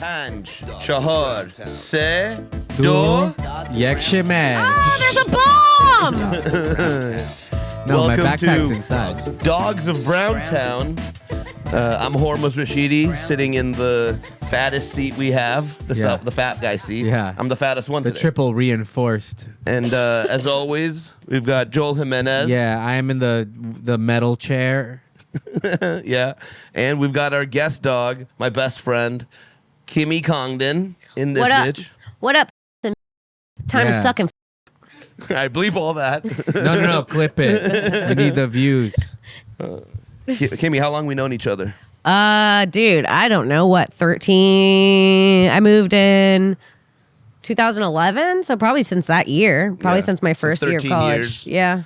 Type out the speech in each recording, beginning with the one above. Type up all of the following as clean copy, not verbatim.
Panj, Chahar, Se, Do. Yekshimesh. Oh, there's a bomb! No, my Welcome backpack's to inside. Dogs of Browntown. I'm Hormoz Rashidi, sitting in the fattest seat we have, the fat guy seat. Yeah. I'm the fattest one The today. triple reinforced. And as always, we've got Joel Jimenez. Yeah, I am in the metal chair. Yeah. And we've got our guest dog, my best friend, Kimmy Congdon, in this What up? bitch. What up? Time to Yeah. suck and I bleep all that. No, clip it. We need the views. Kimmy, how long we known each other? dude, I don't know what, 13. I moved in 2011, so probably since that year. Probably Yeah, since my so first year of 13 college. years. Yeah.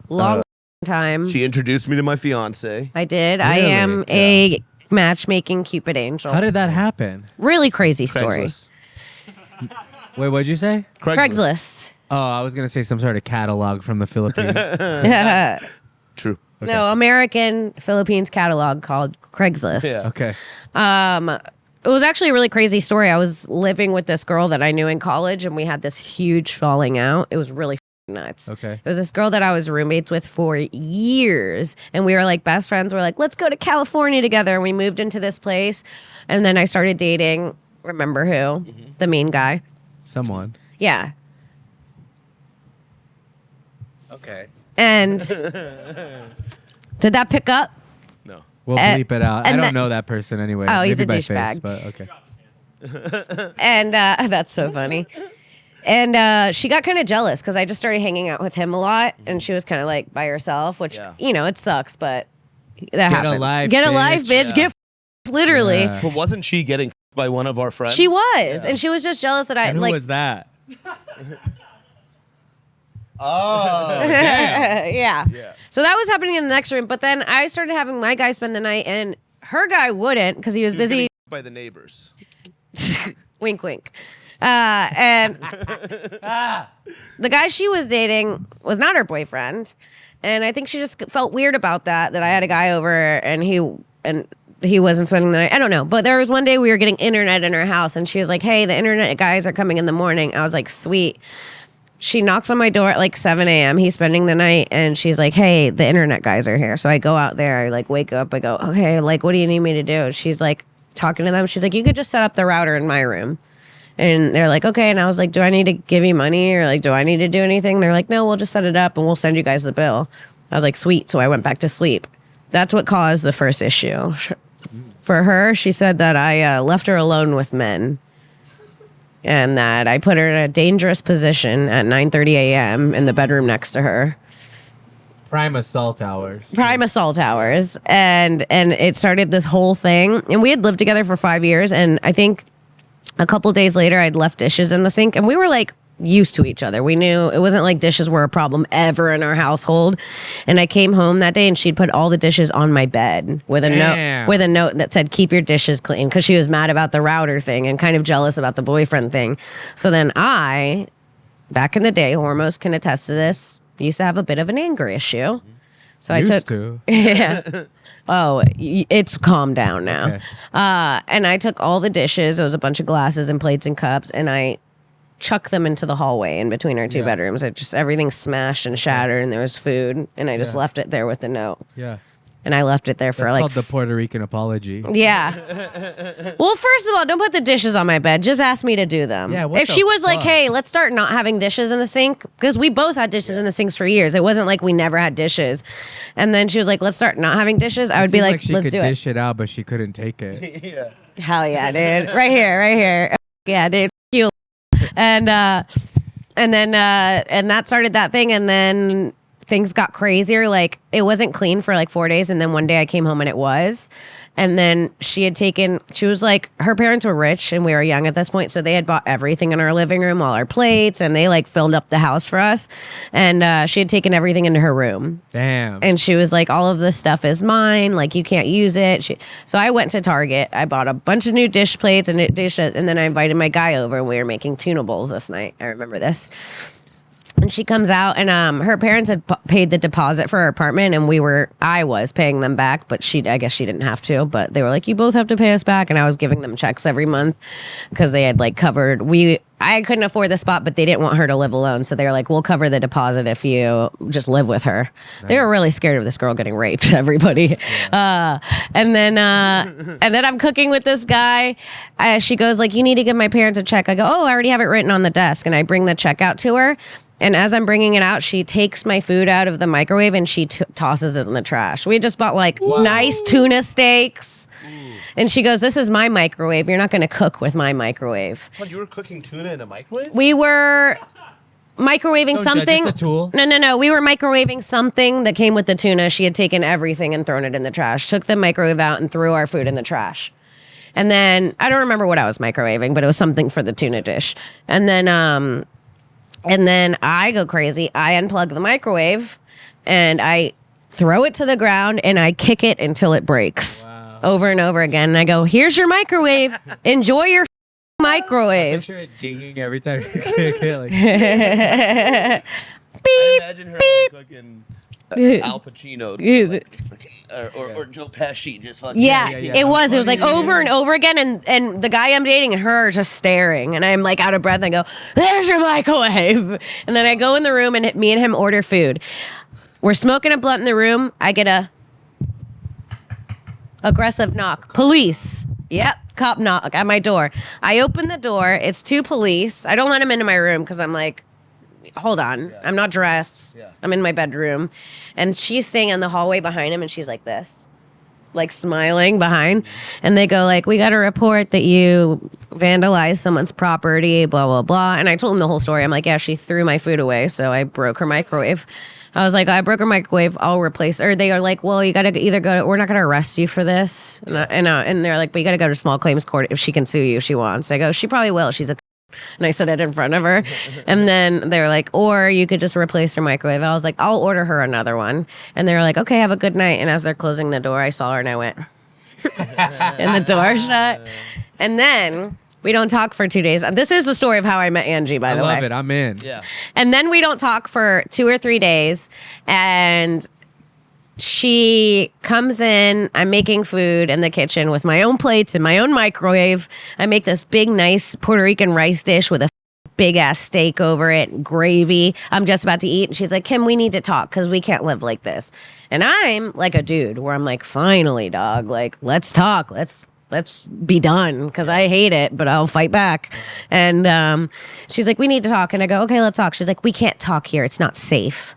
Long time. She introduced me to my fiance. I did. I Really? am a matchmaking Cupid angel. How did that happen? Really crazy story. Craigslist. Wait, what'd you say? Craigslist. Oh, I was gonna say some sort of catalog from the Philippines. True. Okay. No, American Philippines catalog called Craigslist. Yeah. Okay. It was actually a really crazy story. I was living with this girl that I knew in college, and we had this huge falling out. It was really nuts. Okay. It was this girl that I was roommates with for years, and we were like best friends. We're like, let's go to California together, and we moved into this place. And then I started dating, remember who? The mean guy. Someone. Yeah. Okay. And did that pick up? No. We'll bleep it out. I and don't the- know that person anyway. Oh, he's Maybe a by douchebag. face, but okay. And that's so funny. And she got kind of jealous because I just started hanging out with him a lot, and she was kind of like by herself, which Yeah. it sucks, but that happens. a life, Get a life, bitch. bitch. Yeah. Get literally. Yeah. But wasn't she getting by one of our friends? She was, and she was just jealous that I And who like. was that? Oh, damn. Yeah. Yeah. So that was happening in the next room, but then I started having my guy spend the night, and her guy wouldn't because he was She was busy. getting by the neighbors. Wink, wink. And the guy she was dating was not her boyfriend, and I think she just felt weird about that I had a guy over and he wasn't spending the night. I don't know, but there was one day we were getting internet in her house, and she was like, "Hey, the internet guys are coming in the morning." I was like, "Sweet." She knocks on my door at like 7 a.m. He's spending the night, and she's like, "Hey, the internet guys are here." So I go out there, I like wake up, I go, "Okay, like what do you need me to do?" She's like talking to them. She's like, "You could just set up the router in my room." And they're like, "Okay." And I was like, "Do I need to give you money, or like do I need to do anything?" They're like, "No, we'll just set it up and we'll send you guys the bill." I was like, "Sweet." So I went back to sleep. That's what caused the first issue. For her, she said that I left her alone with men, and that I put her in a dangerous position at 9:30 a.m. in the bedroom next to her. Prime assault hours. Prime assault hours. And it started this whole thing. And we had lived together for 5 years. And I think a couple days later, I'd left dishes in the sink. And we were like used to each other. We knew it wasn't like dishes were a problem ever in our household. And I came home that day, and she'd put all the dishes on my bed with a note that said, "Keep your dishes clean," because she was mad about the router thing and kind of jealous about the boyfriend thing. So then back in the day, Hormoz can attest to this, used to have a bit of an anger issue. So I took yeah. Oh, it's calmed down now. Okay. And I took all the dishes. It was a bunch of glasses and plates and cups, and I chucked them into the hallway in between our two bedrooms. Everything smashed and shattered, and there was food, and I just left it there with the note. Yeah. And I left it there for That's like called the Puerto Rican apology. yeah. Well, first of all, don't put the dishes on my bed. Just ask me to do them. Yeah, what if the she was like, fuck? "Hey, let's start not having dishes in the sink," because we both had dishes in the sinks for years. It wasn't like we never had dishes. And then she was like, "Let's start not having dishes." I would be Seemed like, she "Let's could do dish it out, but she couldn't take it. Yeah. Hell yeah, dude. Right here. Yeah, dude. You. And then that started that thing, and then things got crazier. Like, it wasn't clean for like 4 days, and then one day I came home and it was. And then she was like, her parents were rich and we were young at this point, so they had bought everything in our living room, all our plates, and they like filled up the house for us. And she had taken everything into her room. Damn. And she was like, "All of this stuff is mine. Like, you can't use it." So I went to Target. I bought a bunch of new dish plates and dishes, and then I invited my guy over, and we were making tuna bowls this night. I remember this. And she comes out, and her parents had paid the deposit for her apartment, and I was paying them back, but I guess she didn't have to. But they were like, "You both have to pay us back," and I was giving them checks every month because they had like covered. I couldn't afford the spot, but they didn't want her to live alone, so they were like, "We'll cover the deposit if you just live with her." Nice. They were really scared of this girl getting raped. Everybody, and then I'm cooking with this guy. She goes like, "You need to give my parents a check." I go, "Oh, I already have it written on the desk," and I bring the check out to her. And as I'm bringing it out, she takes my food out of the microwave and she tosses it in the trash. We just bought like nice tuna steaks. And she goes, "This is my microwave. You're not going to cook with my microwave." What, you were cooking tuna in a microwave? We were microwaving something. It's a tool. No. We were microwaving something that came with the tuna. She had taken everything and thrown it in the trash. Took the microwave out and threw our food in the trash. And then I don't remember what I was microwaving, but it was something for the tuna dish. And then I go crazy. I unplug the microwave and I throw it to the ground and I kick it until it breaks over and over again. And I go, "Here's your microwave. Enjoy your microwave." I'm sure it dinging every time you kick it. Like. Beep, I imagine her beep. like fucking Al Pacino. Or Joe Pesci just fucking. Yeah, it was. It was like over and over again, and the guy I'm dating and her are just staring, and I'm like out of breath. I go, "There's your microwave," and then I go in the room, and me and him order food. We're smoking a blunt in the room. I get a aggressive knock. Police. Yep, cop knock at my door. I open the door. It's 2 police. I don't let them into my room because I'm like, hold on. Yeah. I'm not dressed. Yeah. I'm in my bedroom. And she's staying in the hallway behind him, and she's like this, like smiling behind. And they go like, "We got a report that you vandalized someone's property, blah, blah, blah." And I told them the whole story. I'm like, "Yeah, she threw my food away, so I broke her microwave." I was like, "I broke her microwave. I'll replace her." They are like, "Well, you got to either go to, we're not going to arrest you for this." And they're like, "But you got to go to small claims court if she can sue you if she wants." I go, "She probably will. She's a..." And I said it in front of her. And then they were like, "Or you could just replace her microwave." I was like, "I'll order her another one." And they were like, "Okay, have a good night." And as they're closing the door, I saw her and I went, and the door shut. And then we don't talk for 2 days. This is the story of how I met Angie, by the way. I love it. I'm in. Yeah. And then we don't talk for 2 or 3 days. And she comes in. I'm making food in the kitchen with my own plates and my own microwave. I make this big, nice Puerto Rican rice dish with a big ass steak over it, gravy. I'm just about to eat. And she's like, "Kim, we need to talk because we can't live like this." And I'm like a dude where I'm like, "Finally, dog, like, let's talk. Let's be done because I hate it, but I'll fight back." And she's like, "We need to talk." And I go, "Okay, let's talk." She's like, "We can't talk here. It's not safe."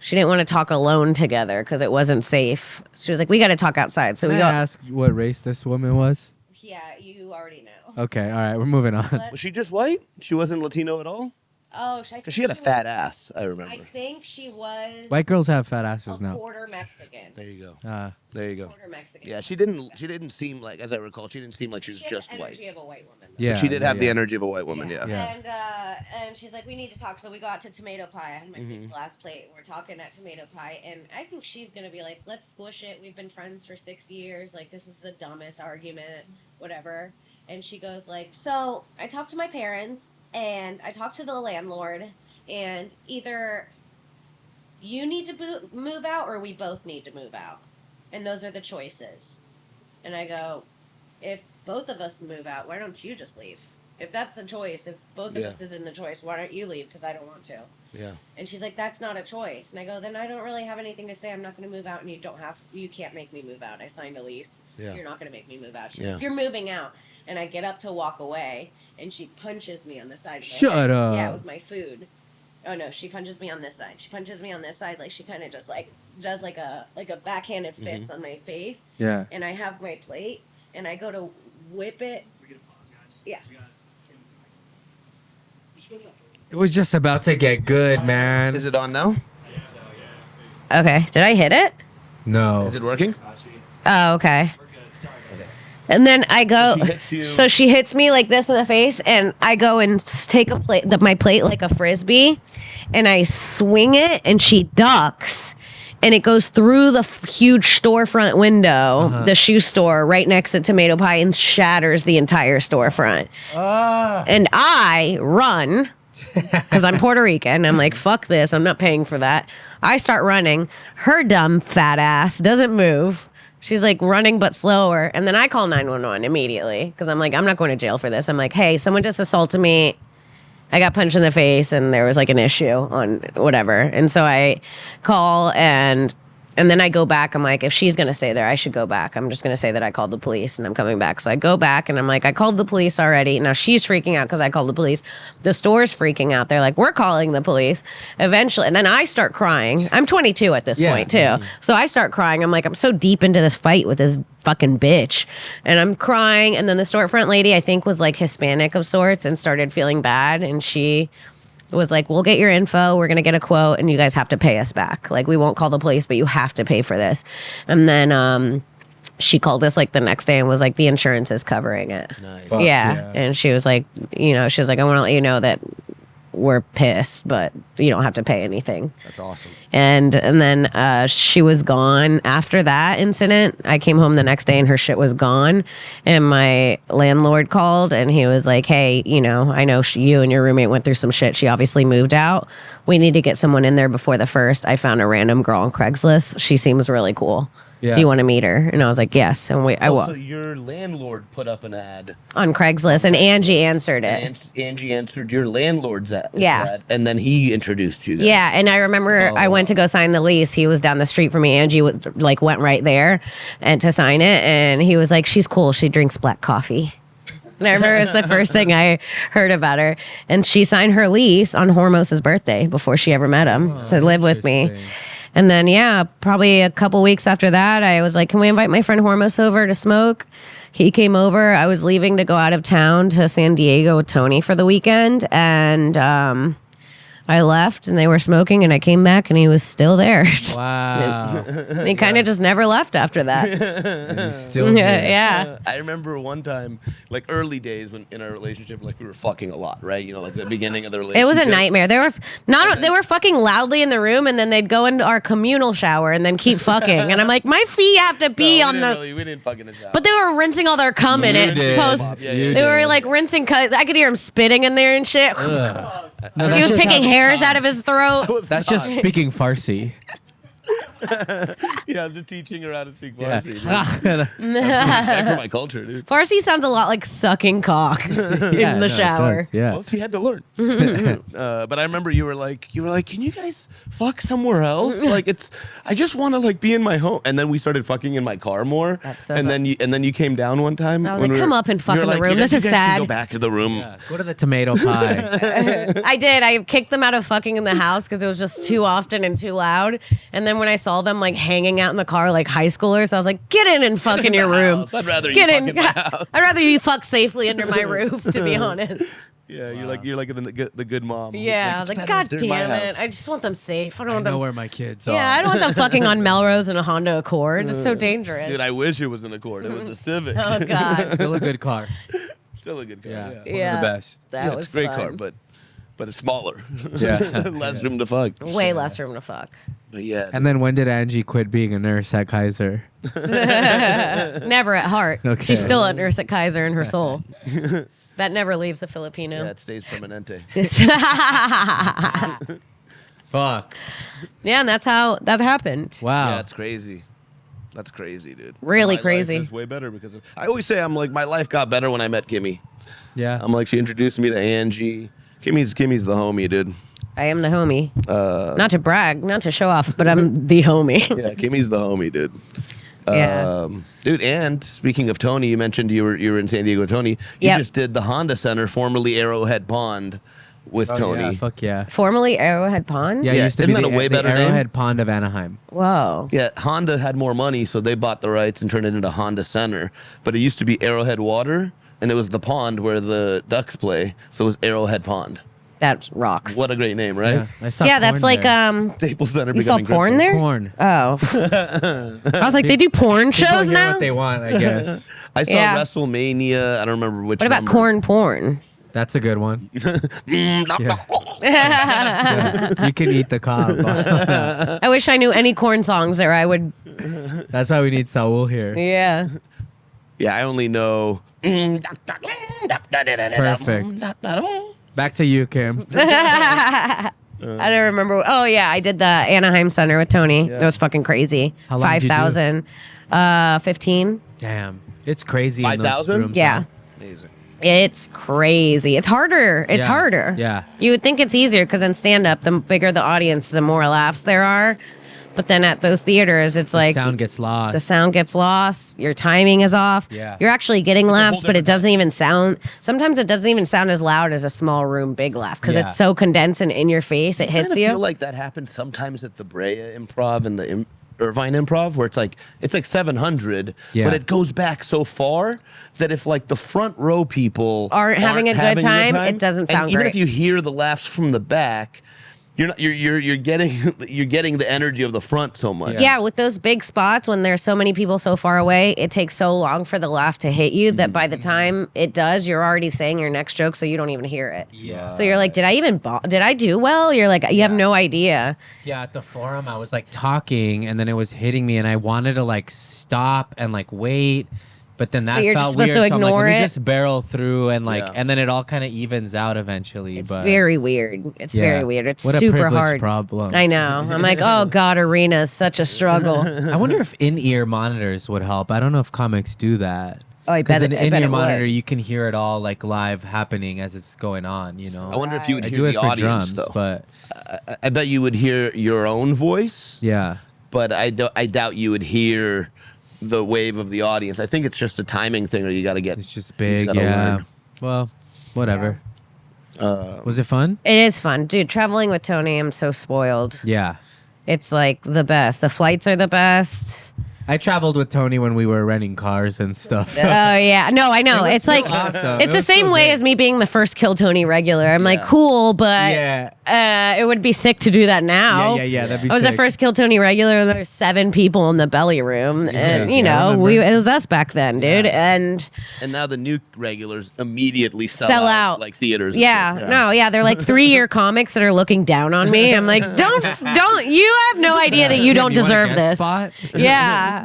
She didn't want to talk alone together because it wasn't safe. She was like, "We got to talk outside." So we Can I ask what race this woman was? Yeah, you already know. Okay, all right, we're moving on. Was she just white? She wasn't Latino at all? Oh, because she had a fat ass. I remember. I think she was. White girls have fat asses now. Quarter Mexican. There you go. There you go. Quarter Mexican. Yeah, she didn't seem like, as I recall, she didn't seem like she was just white. She had the energy of a white woman. Yeah, but she did have the energy of a white woman. Yeah. And she's like, "We need to talk." So we got to tomato pie. I had my big glass plate. We're talking at tomato pie, and I think she's gonna be like, "Let's squish it. We've been friends for 6 years. Like, this is the dumbest argument, whatever." And she goes like, "So I talked to my parents, and I talked to the landlord, and either you need to move out or we both need to move out. And those are the choices." And I go, "If both of us move out, why don't you just leave? If that's the choice, if both of us is in the choice, why don't you leave? Because I don't want to." Yeah. And she's like, "That's not a choice." And I go, "Then I don't really have anything to say. I'm not going to move out, and you can't make me move out. I signed a lease. Yeah. You're not going to make me move out." She's like, "You're moving out." And I get up to walk away, and she punches me on the side of my head. Shut up. Yeah, with my food. Oh no, she punches me on this side. She punches me on this side, like she kind of just like does like a backhanded fist on my face. Yeah. And I have my plate, and I go to whip it. We get a pause, guys. Yeah. It was just about to get good, man. Is it on now? Okay, did I hit it? No. Is it working? Oh, okay. And then I go, She hits you. so she hits me like this in the face, and I go and take my plate like a frisbee, and I swing it, and she ducks, and it goes through the huge storefront window, the shoe store right next to Tomato Pie, and shatters the entire storefront. And I run because I'm Puerto Rican. I'm like, fuck this. I'm not paying for that. I start running. Her dumb fat ass doesn't move. She's like running but slower. And then I call 911 immediately because I'm like, I'm not going to jail for this. I'm like, hey, someone just assaulted me. I got punched in the face and there was like an issue on whatever. And so I call and then I go back. I'm like, if she's going to stay there, I should go back. I'm just going to say that I called the police and I'm coming back. So I go back and I'm like, I called the police already. Now she's freaking out because I called the police. The store's freaking out. They're like, we're calling the police eventually. And then I start crying. I'm 22 at this point too. So I start crying. I'm like, I'm so deep into this fight with this fucking bitch. And I'm crying. And then the storefront lady, I think was like Hispanic of sorts and started feeling bad. And she was like, we'll get your info, we're gonna get a quote, and you guys have to pay us back. Like, we won't call the police, but you have to pay for this. And then she called us like the next day and was like, the insurance is covering it. Nice. Yeah. And she was like, she was like, I want to let you know that we're pissed, but you don't have to pay anything. That's awesome. And then she was gone after that incident. I came home the next day and her shit was gone. And my landlord called and he was like, hey, I know you and your roommate went through some shit. She obviously moved out. We need to get someone in there before the 1st. I found a random girl on Craigslist. She seems really cool. Yeah. Do you want to meet her? And I was like, yes. And so your landlord put up an ad on Craigslist, and Angie answered it. And Angie answered your landlord's ad. Yeah. And then he introduced you guys. Yeah. And I remember I went to go sign the lease. He was down the street from me. Angie was like went right there and to sign it. And he was like, she's cool. She drinks black coffee. And I remember it's the first thing I heard about her. And she signed her lease on Hormoz's birthday before she ever met him to live with me. And then, probably a couple weeks after that, I was like, can we invite my friend Hormoz over to smoke? He came over. I was leaving to go out of town to San Diego with Tony for the weekend. And I left and they were smoking and I came back and he was still there. Wow. And he kind of just never left after that. And he's still here. Yeah. I remember one time, like early days when in our relationship, like we were fucking a lot, right? Like the beginning of the relationship. It was a nightmare. They were fucking loudly in the room and then they'd go into our communal shower and then keep fucking. And I'm like, my feet have to be on the... we didn't fuck in the shower. But they were rinsing all their cum in it. They were like rinsing... I could hear him spitting in there and shit. No, he was picking hairs out of his throat. That's just speaking Farsi. Yeah, the teaching her how to speak Farsi. Yeah. Respect for my culture, dude. Farsi sounds a lot like sucking cock in the shower. Yeah. Well, she had to learn. But I remember you were like, can you guys fuck somewhere else? Like I just want to like be in my home. And then we started fucking in my car more. That's so and fun. then you came down one time. I was like, come up and fuck in the room. This is you guys sad. Can go back to the room. Yeah. Go to the tomato pie. I did. I kicked them out of fucking in the house because it was just too often and too loud. And then when I saw them like hanging out in the car like high schoolers, I was like, get in and fuck in your room. I'd rather you fuck in my house. I'd rather you fuck safely under my roof, to be honest. Yeah, you're like the good mom. Yeah, I was like, God damn it. I just want them safe. I don't want them. know where my kids are. Yeah, I don't want them fucking on Melrose in a Honda Accord. It's so dangerous. Dude, I wish it was an Accord. It was a Civic. Oh, God. Still a good car. Still a good car. Yeah. Yeah. One of the best. That was it's a great fun. car, but it's smaller. Yeah. Less room to fuck. Way less room to fuck. But yeah. And then when did Angie quit being a nurse at Kaiser? Never at heart. Okay. She's still a nurse at Kaiser in her soul. That never leaves a Filipino. Yeah, it stays permanente. Fuck. Yeah, and that's how that happened. Wow. Yeah, that's crazy. That's crazy, dude. Really My crazy. Life is way better because I always say I'm like my life got better when I met Kimmy. Yeah. I'm like she introduced me to Angie. Kimmy's the homie, dude. I am the homie. Not to brag, not to show off, but I'm the homie. Yeah, Kimmy's the homie, dude. Yeah. Dude, and speaking of Tony, you mentioned you were in San Diego with Tony. You just did the Honda Center, formerly Arrowhead Pond, with Tony. Yeah, fuck yeah. Formerly Arrowhead Pond? Yeah, it used to isn't be that a way the better name? Arrowhead Pond of Anaheim. Whoa. Yeah, Honda had more money, so they bought the rights and turned it into Honda Center. But it used to be Arrowhead Water, and it was the pond where the Ducks play, so it was Arrowhead Pond. That rocks. What a great name, right? Yeah, I saw Yeah, that's porn like there. Staples Center. You saw becoming porn Griffin. there? Porn. Oh. I was like, they do porn People shows hear now? what they want, I guess. I saw Yeah. WrestleMania. I don't remember which. What about number. corn porn? That's a good one. Yeah. You can eat the cob. I wish I knew any corn songs or I would. That's why we need Saul here. Yeah. Yeah, I only know. Perfect. Back to you, Kim. I don't remember. Oh yeah, I did the Anaheim Center with Tony. Yeah. That was fucking crazy. How long did you do? 5,000. 15. Damn, it's crazy. in those 5,000? rooms, Yeah. huh? Amazing. It's crazy. It's harder. It's Yeah. harder. Yeah. You would think it's easier because in stand up, the bigger the audience, the more laughs there are. But then at those theaters, it's like Sound gets lost. the sound gets lost. Your timing is off. Yeah. You're actually getting laughs, whole but it different doesn't even sound. Sometimes it doesn't even sound as loud as a small room big laugh because Yeah. it's so condensed and in your face. It hits I you. feel like that happens sometimes at the Brea Improv and the Irvine Improv, where it's like 700, Yeah. but it goes back so far that if like the front row people Aren't having a good time, it doesn't sound and even great. if you hear the laughs from the back, you're getting the energy of the front so much. Yeah, with those big spots when there's so many people so far away, it takes so long for the laugh to hit you that by the time it does, you're already saying your next joke, so you don't even hear it. Yeah. So you're like, did I do well? You're like, you have no idea. Yeah, at the forum, I was like talking, and then it was hitting me, and I wanted to like stop and like wait, but then that But you're felt just supposed weird. to So I'm like, ignore let me it. just barrel through, and like, Yeah. and then it all kind of evens out eventually. It's but very weird. It's yeah. very weird. It's What a super privileged hard. problem. I know. I'm like, oh God, arena is such a struggle. I wonder if in-ear monitors would help. I don't know if comics do that. Oh, I 'Cause bet an it- I bet in-ear it would. monitor, you can hear it all like live happening as it's going on. You know. I wonder if you would I hear do the it for audience drums, though. but I bet you would hear your own voice, yeah. but I doubt you would hear the wave of the audience. I think it's just a timing thing, or you got to get. It's just you big, gotta yeah. learn. Well, whatever. Was it fun? It is fun. Dude, traveling with Tony, I'm so spoiled. Yeah. It's like the best. The flights are the best. I traveled with Tony when we were renting cars and stuff. So. Oh yeah, no, I know. was It's so like awesome. it's It the was same so way great. as me being the first Kill Tony regular. I'm like Yeah. cool, but Yeah. it would be sick to do that now. Yeah. That'd be I was the sick. first Kill Tony regular, and there's 7 people in the belly room, and Yeah, you I know, remember. it was us back then, dude. Yeah. And And now the new regulars immediately Sell out. like theaters. and yeah, shit. no, yeah, they're like 3-year comics that are looking down on me. I'm like, don't. You have no idea that you don't You want a deserve guest this. spot? Yeah.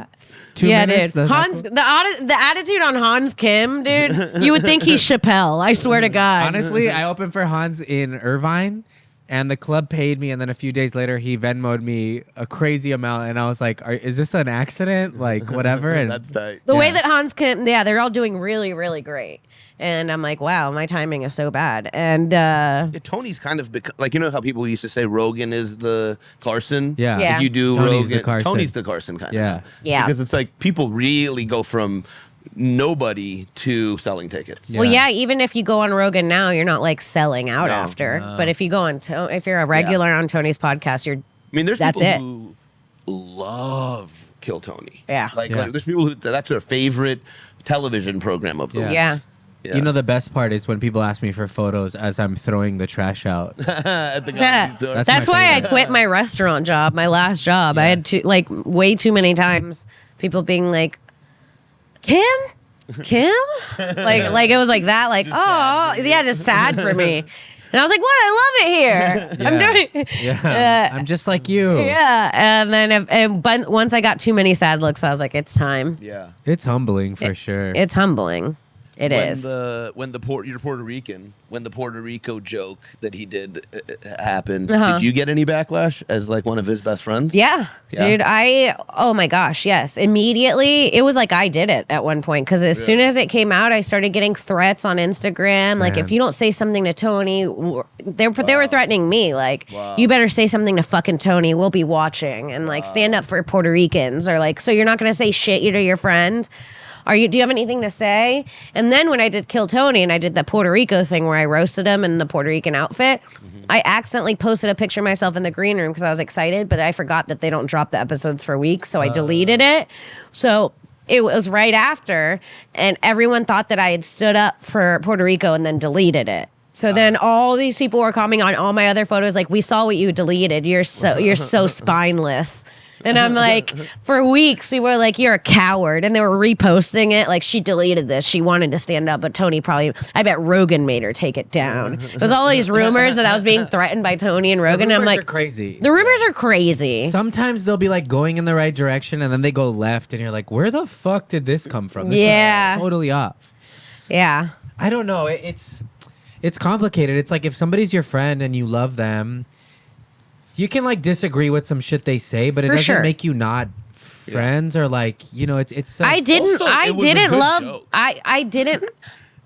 2 yeah, minutes? dude. That's Hans, the attitude on Hans Kim, dude. You would think he's Chappelle. I swear to God. Honestly, I opened for Hans in Irvine, and the club paid me, and then a few days later, he Venmo'd me a crazy amount, and I was like, is this an accident? Like, whatever. And That's tight. the way yeah. that Hans Kim, yeah, they're all doing really, really great. And I'm like, wow, my timing is so bad. And Yeah, Tony's kind of like, you know how people used to say Rogan is the Carson. Yeah. Yeah. Like you do Tony's the Rogan. Carson. Tony's the Carson kind Yeah. of. Yeah. Because it's like people really go from nobody to selling tickets. well, yeah, even if you go on Rogan now, you're not like selling out No. after. But if you go on, if you're a regular on Tony's podcast, you're. I mean, there's That's people it. who love Kill Tony. Yeah. Like Yeah. there's people who that's their favorite television program of the Yeah. week. Yeah. Yeah. You know, the best part is when people ask me for photos as I'm throwing the trash out. at the Yeah. comedy store. That's That's my why I favorite. quit my restaurant job, my last job. I had to like way too many times people being like, Kim? like it was like that, like, oh yeah, just sad for me. And I was like, what? I love it here. I'm doing Yeah. I'm just like you. yeah. And then but once I got too many sad looks, I was like, it's time. Yeah. It's humbling for sure. It's humbling. It is. When you're Puerto Rican, when the Puerto Rico joke that he did happened, Uh-huh. did you get any backlash as like one of his best friends? Yeah, Yeah. dude. Oh my gosh, yes. Immediately, it was like I did it at one point because as soon as it came out, I started getting threats on Instagram. Like, Man. if you don't say something to Tony, they were threatening me. Like, Wow. you better say something to fucking Tony. We'll be watching and like stand up for Puerto Ricans or like, so you're not gonna say shit to your friend. Do you have anything to say? And then when I did Kill Tony and I did the Puerto Rico thing where I roasted him in the Puerto Rican outfit, I accidentally posted a picture of myself in the green room because I was excited, but I forgot that they don't drop the episodes for weeks, so I deleted it. So it was right after, and everyone thought that I had stood up for Puerto Rico and then deleted it. So then all these people were commenting on all my other photos, like, we saw what you deleted. You're so spineless. And I'm like, for weeks, we were like, you're a coward. And they were reposting it. Like, she deleted this. She wanted to stand up, but Tony I bet Rogan made her take it down. There's all these rumors that I was being threatened by Tony and Rogan. And I'm Rumors like, are crazy. the rumors are crazy. Sometimes they'll be like going in the right direction and then they go left and you're like, where the fuck did this come from? This is Yeah. totally off. Yeah. I don't know. It's It's complicated. It's like if somebody's your friend and you love them, you can like disagree with some shit they say, but it For doesn't sure. make you not friends or like, you know, it's I didn't Also, I it was a didn't good love joke.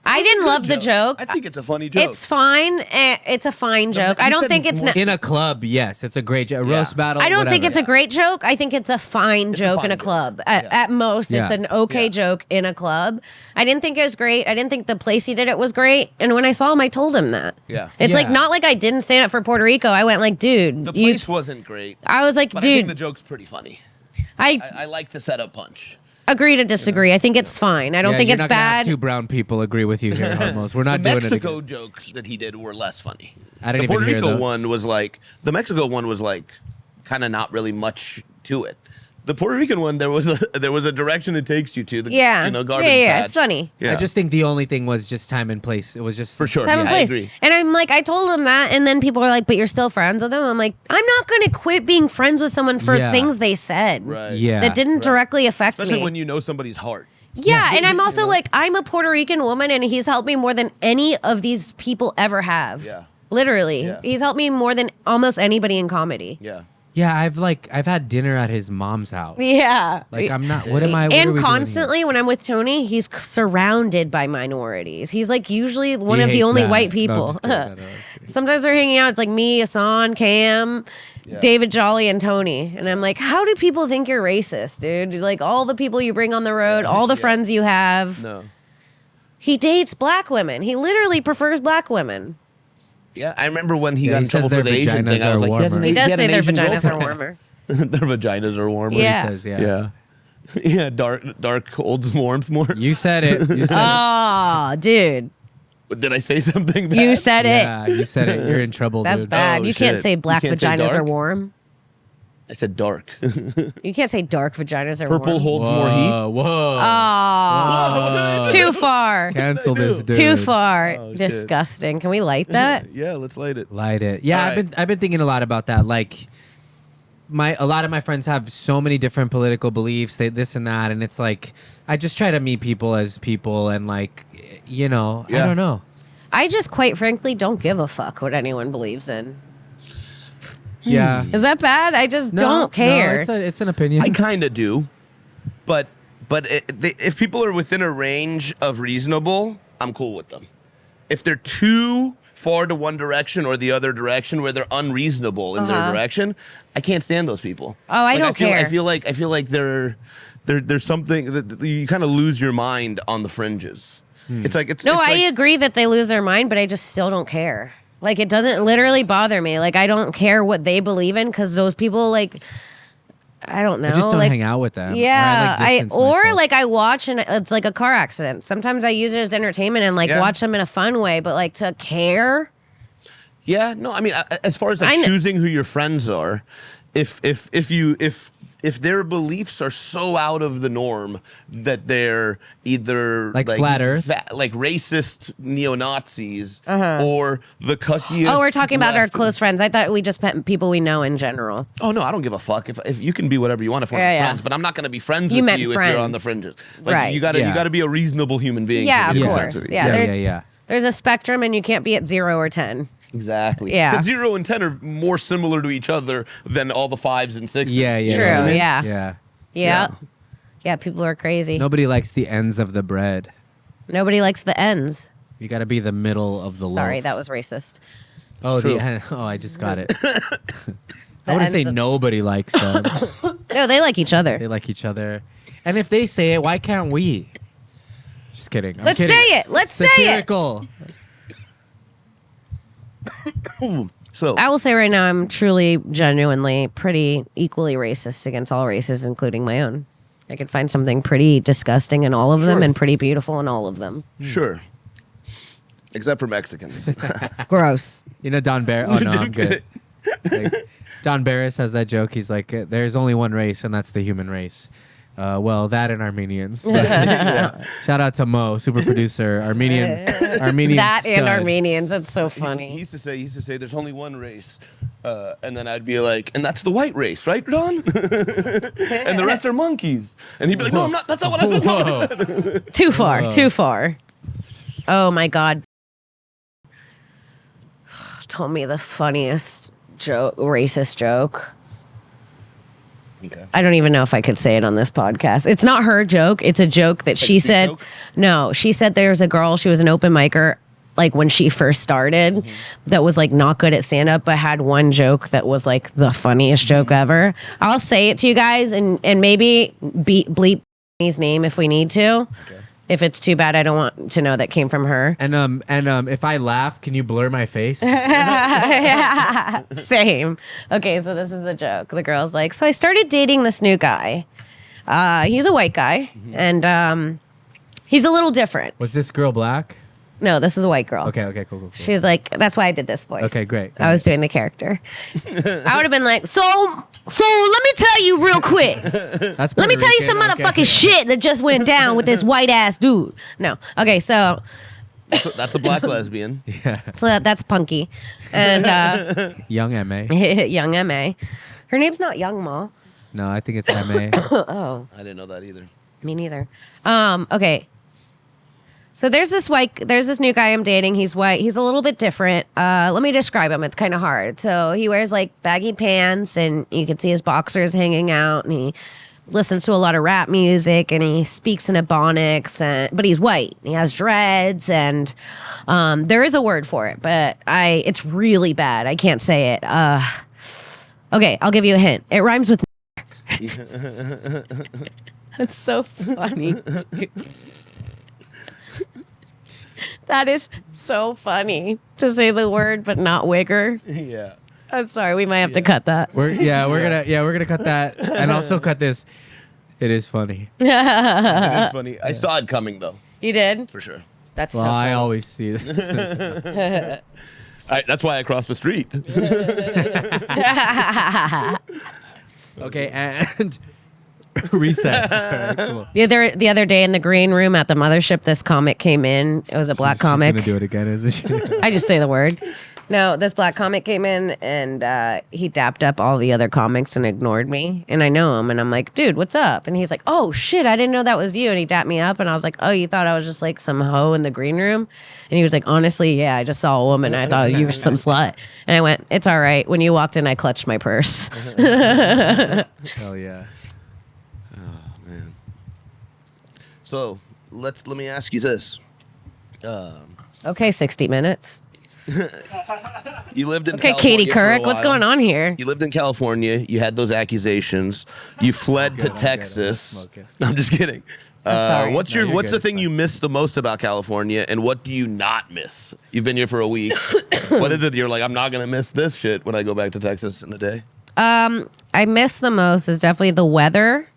I didn't love the joke. I think it's a funny joke. It's fine. It's a fine joke. I you don't said think it's more- in a club. Yes, it's a great joke. Roast battle. I don't think whatever. it's a great joke. I think it's a fine joke in fine a joke. club. At most, it's Yeah. an okay Yeah. joke in a club. I didn't think it was great. I didn't think the place he did it was great. And when I saw him, I told him that. Yeah. It's like Yeah. not like I didn't stand up for Puerto Rico. I went like, dude, The you. place wasn't great. I was like, But I think the dude, joke's pretty funny. I I like the setup punch. agree to disagree. I think it's fine. I don't think you're it's not gonna have bad. two brown people agree with you here, Hormoz. We're not The doing Mexico it. Again. jokes that he did were less funny. I didn't the even Puerto hear Rico those. one was like the Mexico one was like kind of not really much to it. The Puerto Rican one, there was a direction it takes you to. The, Yeah. you know, garbage yeah. patch. It's funny. Yeah, I just think the only thing was just time and place. It was just for sure. Time and I place. agree. And I'm like, I told him that, and then people are like, "But you're still friends with him." I'm like, I'm not going to quit being friends with someone for Yeah. things they said Right. Yeah. that didn't directly affect Especially me. when you know somebody's heart. Yeah, and I'm also like, I'm a Puerto Rican woman, and he's helped me more than any of these people ever have. Yeah. Literally, Yeah. he's helped me more than almost anybody in comedy. Yeah. Yeah, I've had dinner at his mom's house. Yeah. Like I'm not. What am I? What are And we doing constantly, when I'm with Tony, he's surrounded by minorities. He's like usually here? one He of the hates only that. white No, I'm people. just kidding. No, I'm just kidding. Sometimes they're hanging out. It's like me, Hassan, Cam, David Jolly, and Tony. And I'm like, how do people think you're racist, dude? Like all the people you bring on the road, all the friends you have. No. He dates black women. He literally prefers black women. Yeah, I remember when he Yeah, got he in trouble says for their the Asian vaginas thing. I was are like, warmer. He does had say an their Asian vaginas are girlfriend. warmer. Their vaginas are warmer. Yeah. He says, yeah. Yeah, dark holds warmth more. You said it. You said Oh, dude. Did I say something bad? You said it. it. Yeah, you said it. You're in trouble, That's dude. bad. Oh, You can't shit. say black You can't say vaginas are dark? warm. I said dark. You can't say dark vaginas are Purple warm. holds more heat. Whoa. Oh, too far. Cancel this, dude. Too far. Oh, shit. Disgusting. Can we light that? Yeah, let's light it. Light it. Yeah, All right. I've been thinking a lot about that. Like a lot of my friends have so many different political beliefs, they this and that, and it's like I just try to meet people as people and like you know, I Yeah. don't know. I just quite frankly don't give a fuck what anyone believes in. Yeah. Is that bad? I just No, don't care. No, it's an opinion. I kind of do, but if people are within a range of reasonable, I'm cool with them. If they're too far to one direction or the other direction where they're unreasonable in their direction, I can't stand those people. Oh, I don't care. I feel like there's something that you kind of lose your mind on the fringes. It's like it's No, it's I like, agree that they lose their mind, but I just still don't care. Like, it doesn't literally bother me. Like, I don't care what they believe in because those people, like, I don't know. I just don't like, hang out with them. Yeah, or I like I watch and it's like a car accident. Sometimes I use it as entertainment and like Yeah. watch them in a fun way, but like to care. Yeah, no, I mean, as far as I like kn- choosing who your friends are, if their beliefs are so out of the norm that they're either Like flat Earth? like racist neo-Nazis, or the cuckiest. Oh, we're talking about our left- close friends. I thought we just meant people we know in general. Oh no, I don't give a fuck if you can be whatever you want if we're Yeah, yeah. friends, but I'm not going to be friends You with meant you if you're on friends. the fringes. Like Right. you got to Yeah. you got to be a reasonable human being. Yeah, to of be Yeah. friends course. with you. Yeah, there- yeah. There's a spectrum and you can't be at 0 or 10. Exactly. Yeah. The 0 and 10 are more similar to each other than all the 5s and 6s. Yeah, yeah. True, yeah. yeah. Yeah. Yeah. Yeah, people are crazy. Nobody likes the ends of the bread. Nobody likes the ends. You got to be the middle of the loaf. Sorry, that was racist. Oh, true. I just got it. The I wouldn't say ends of- nobody likes them. No, they like each other. They like each other. And if they say it, why can't we? Just kidding. I'm Let's kidding. say it. Let's say it. Satirical. So I will say right now, I'm truly, genuinely, pretty equally racist against all races, including my own. I could find something pretty disgusting in all of them Sure. and pretty beautiful in all of them. sure. Except for Mexicans. Gross. You know Don Barris? Oh, no, I'm good. Like, Don Barris has that joke. He's like, there's only one race, and that's the human race. Well, that and Armenians. Shout out to Mo, super producer, Armenian That stud. and Armenians. That's so He funny. used to say there's only one race. And then I'd be like, and that's the white race, right, Don? And the rest are monkeys. And he'd be like, no, I'm not. That's not what I'm talking about. Whoa. Too far. Too far. Oh, my God. told me the funniest racist joke. Okay. I don't even know if I could say it on this podcast. It's not her joke. It's a joke that she said. Joke? No, she said there's a girl. She was an open micer, like when she first started, that was like not good at stand up, but had one joke that was like the funniest joke ever. I'll say it to you guys and maybe bleep his name if we need to. Okay. If it's too bad, I don't want to know that came from her. And if I laugh, can you blur my face? Yeah, same. Okay, so this is a joke. The girl's like, so I started dating this new guy. He's a white guy, and he's a little different. Was this girl black? No, this is a white girl. Okay, cool. She's like, that's why I did this voice. Okay, great. I was doing the character. I would have been like, so let me tell you real quick. That's Let me tell you Puerto some Rican, motherfucking shit that just went down with this white ass dude. No. Okay, so That's a black lesbian. Yeah. so that's Punky. And Young MA. young M.A. Her name's not Young Ma. No, I think it's MA. Oh. I didn't know that either. Me neither. Okay. So there's this new guy I'm dating. He's white. He's a little bit different. Let me describe him. It's kind of hard. So he wears like baggy pants, and you can see his boxers hanging out, and he listens to a lot of rap music, and he speaks in Ebonics, but he's white. He has dreads, and there is a word for it, but it's really bad. I can't say it. Okay, I'll give you a hint. It rhymes with. That's so funny, dude. That is so funny to say the word but not wigger. Yeah. I'm sorry, we might have to cut that. We're gonna cut that, and also cut this. It is funny. It is funny. I saw it coming though. You did? For sure. That's Well, so funny. I always see this. That's why I crossed the street. Okay, and reset. All right, cool. The other day in the green room at the mothership, this comic came in. It was a black comic. She's gonna do it again, isn't she? I just say the word. No, this black comic came in, and he dapped up all the other comics and ignored me. And I know him, and I'm like, dude, what's up? And he's like, oh, shit, I didn't know that was you. And he dapped me up, and I was like, oh, you thought I was just like some hoe in the green room? And he was like, honestly, yeah, I just saw a woman. And I thought you were some slut. And I went, it's all right. When you walked in, I clutched my purse. Hell yeah. Man. So let me ask you this. Okay, 60 minutes. You lived in Okay, California Katie for a Couric, what's while. going on here? You lived in California. You had those accusations. You fled to Texas. I'm No, I'm just kidding. I'm sorry. What's No, you're what's good. the thing you miss the most about California, and what do you not miss? You've been here for a week. What is it you're like, I'm not gonna miss this shit when I go back to Texas in a day? I miss the most is definitely the weather,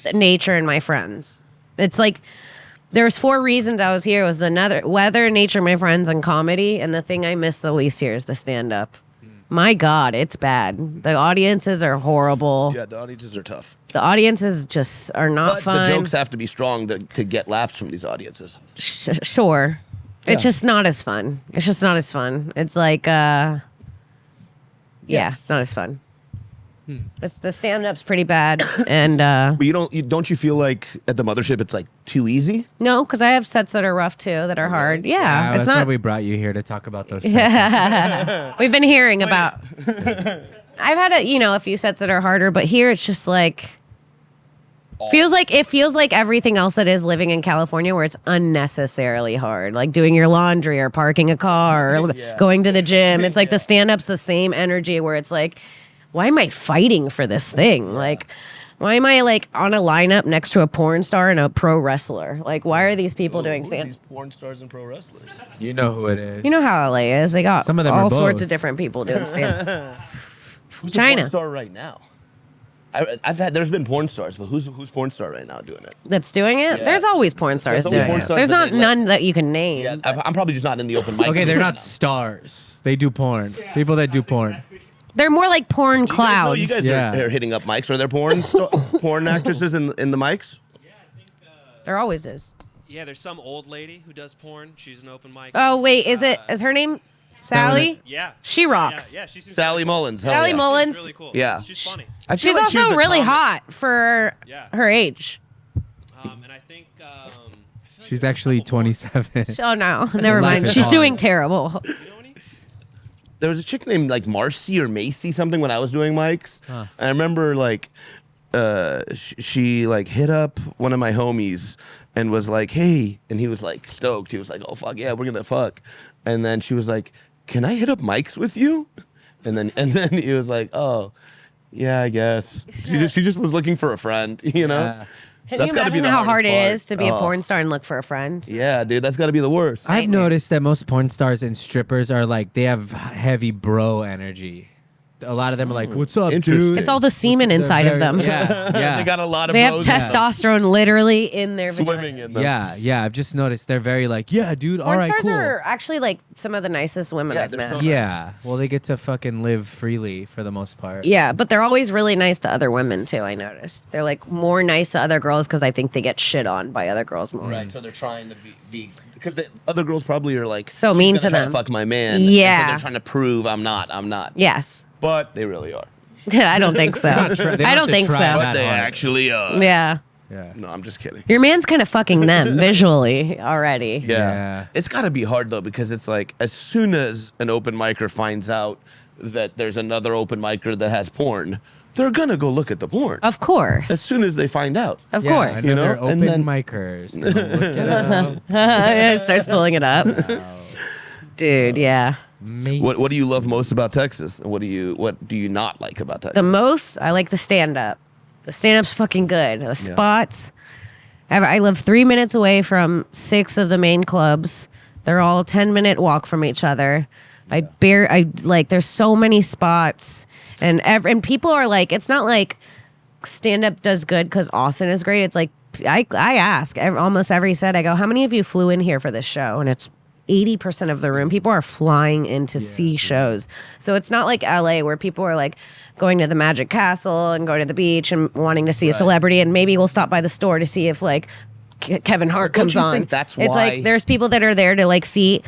the nature, and my friends. It's like there's 4 reasons I was here. It was the weather, nature, my friends, and comedy. And the thing I miss the least here is the stand-up. My God, it's bad. The audiences are horrible. Yeah, the audiences are tough. The audiences just are not But fun. the jokes have to be strong to get laughs from these audiences. Sure. It's just not as fun. It's just not as fun. It's like, yeah, it's not as fun. It's the stand-up's pretty bad, and But don't you feel like at the mothership it's like too easy? no, because I have sets that are rough too, that are hard. Yeah, That's it's why not. we brought you here to talk about those. We've been hearing about. I've had a few sets that are harder, but here it's just like feels like everything else that is living in California, where it's unnecessarily hard, like doing your laundry or parking a car or going to the gym. It's like the stand-up's the same energy where it's like, why am I fighting for this thing? Like, why am I like on a lineup next to a porn star and a pro wrestler? Like, why are these people doing stand? These porn stars and pro wrestlers. You know who it is. You know how LA is. They got Some of them are all sorts both. of different people doing stand. Who's China. a porn star right now? There's been porn stars, but who's porn star right now doing it? That's doing it. Yeah. There's always porn stars There's always doing porn it. stars, There's but not they none that you can name. Yeah, I'm probably just not in the open mic. Okay, they're scene not right now. stars. They do porn. People that do porn. They're more like porn You guys know clouds. you guys Yeah. are hitting up mics. Are there porn actresses in the mics? There always is. Yeah, there's some old lady who does porn. She's an open mic. Oh wait, is her name Sally? Yeah. She rocks. Yeah, she seems Sally really cool. Mullins. hell Sally yeah. Mullins. She's really cool. Yeah. She's funny. I feel She's like she also was a really comic. hot for Yeah. her age. And I think. I feel like She's there's a actually couple more. 27. Oh no, never Life mind. is She's hard. doing terrible. You know any? there was a chick named like Marcy or Macy something when I was doing mics. Huh. And I remember like she like hit up one of my homies and was like, hey, and he was like stoked. He was like, oh fuck yeah, we're gonna fuck. And then she was like, can I hit up mics with you? And then he was like, oh yeah, I guess. She just was looking for a friend, you know? Yeah. Can That's you gotta be imagine the how hard hardest it part. is to be a Oh. porn star and look for a friend? Yeah, dude, that's gotta be the worst. I've Nightmare. noticed that most porn stars and strippers are like they have heavy bro energy. A lot of them are like, "What's up, Interesting. dude?" It's all the semen They're inside of very- them. Yeah, yeah. They got a lot of They have bros testosterone literally in their swimming vagina. in them. Yeah. I've just noticed they're very like, "Yeah, dude, all Porn right, stars cool." are actually like some of the nicest women Yeah, I've they're met. so nice. Yeah. Well, they get to fucking live freely for the most part. Yeah, but they're always really nice to other women too. I noticed they're like more nice to other girls because I think they get shit on by other girls more. Right, so they're trying to be because the other girls probably are like So "She's mean gonna to try them." fuck my man. And so Yeah. they're trying to prove I'm not, Yes, but they really are. I don't think so. not try- they I don't don't have to think so. try But that they hard. actually are. Yeah, Yeah. No, I'm just kidding. your man's kind of fucking them visually already. Yeah. It's got to be hard though because it's like as soon as an open micer finds out that there's another open micer that has porn, they're gonna go look at the porn Of course, as soon as they find out. of Yeah, course. I know You know, they're and open then- micers. Go look it up. It starts pulling it up, dude. Yeah. What do you love most about Texas, and what do you not like about Texas? The most, I like the stand up. The stand up's fucking good. The spots. I live 3 minutes away from 6 of the main clubs. They're all 10-minute walk from each other. There's so many spots, and people are like, it's not like stand up does good because Austin is great. It's like I ask almost every set. I go, how many of you flew in here for this show? And it's 80% of the room. People are flying in to see shows. So it's not like LA where people are like going to the Magic Castle and going to the beach and wanting to see a celebrity, and maybe we'll stop by the store to see if like Kevin Hart Don't comes you on. think that's it's why- like there's people that are there to like see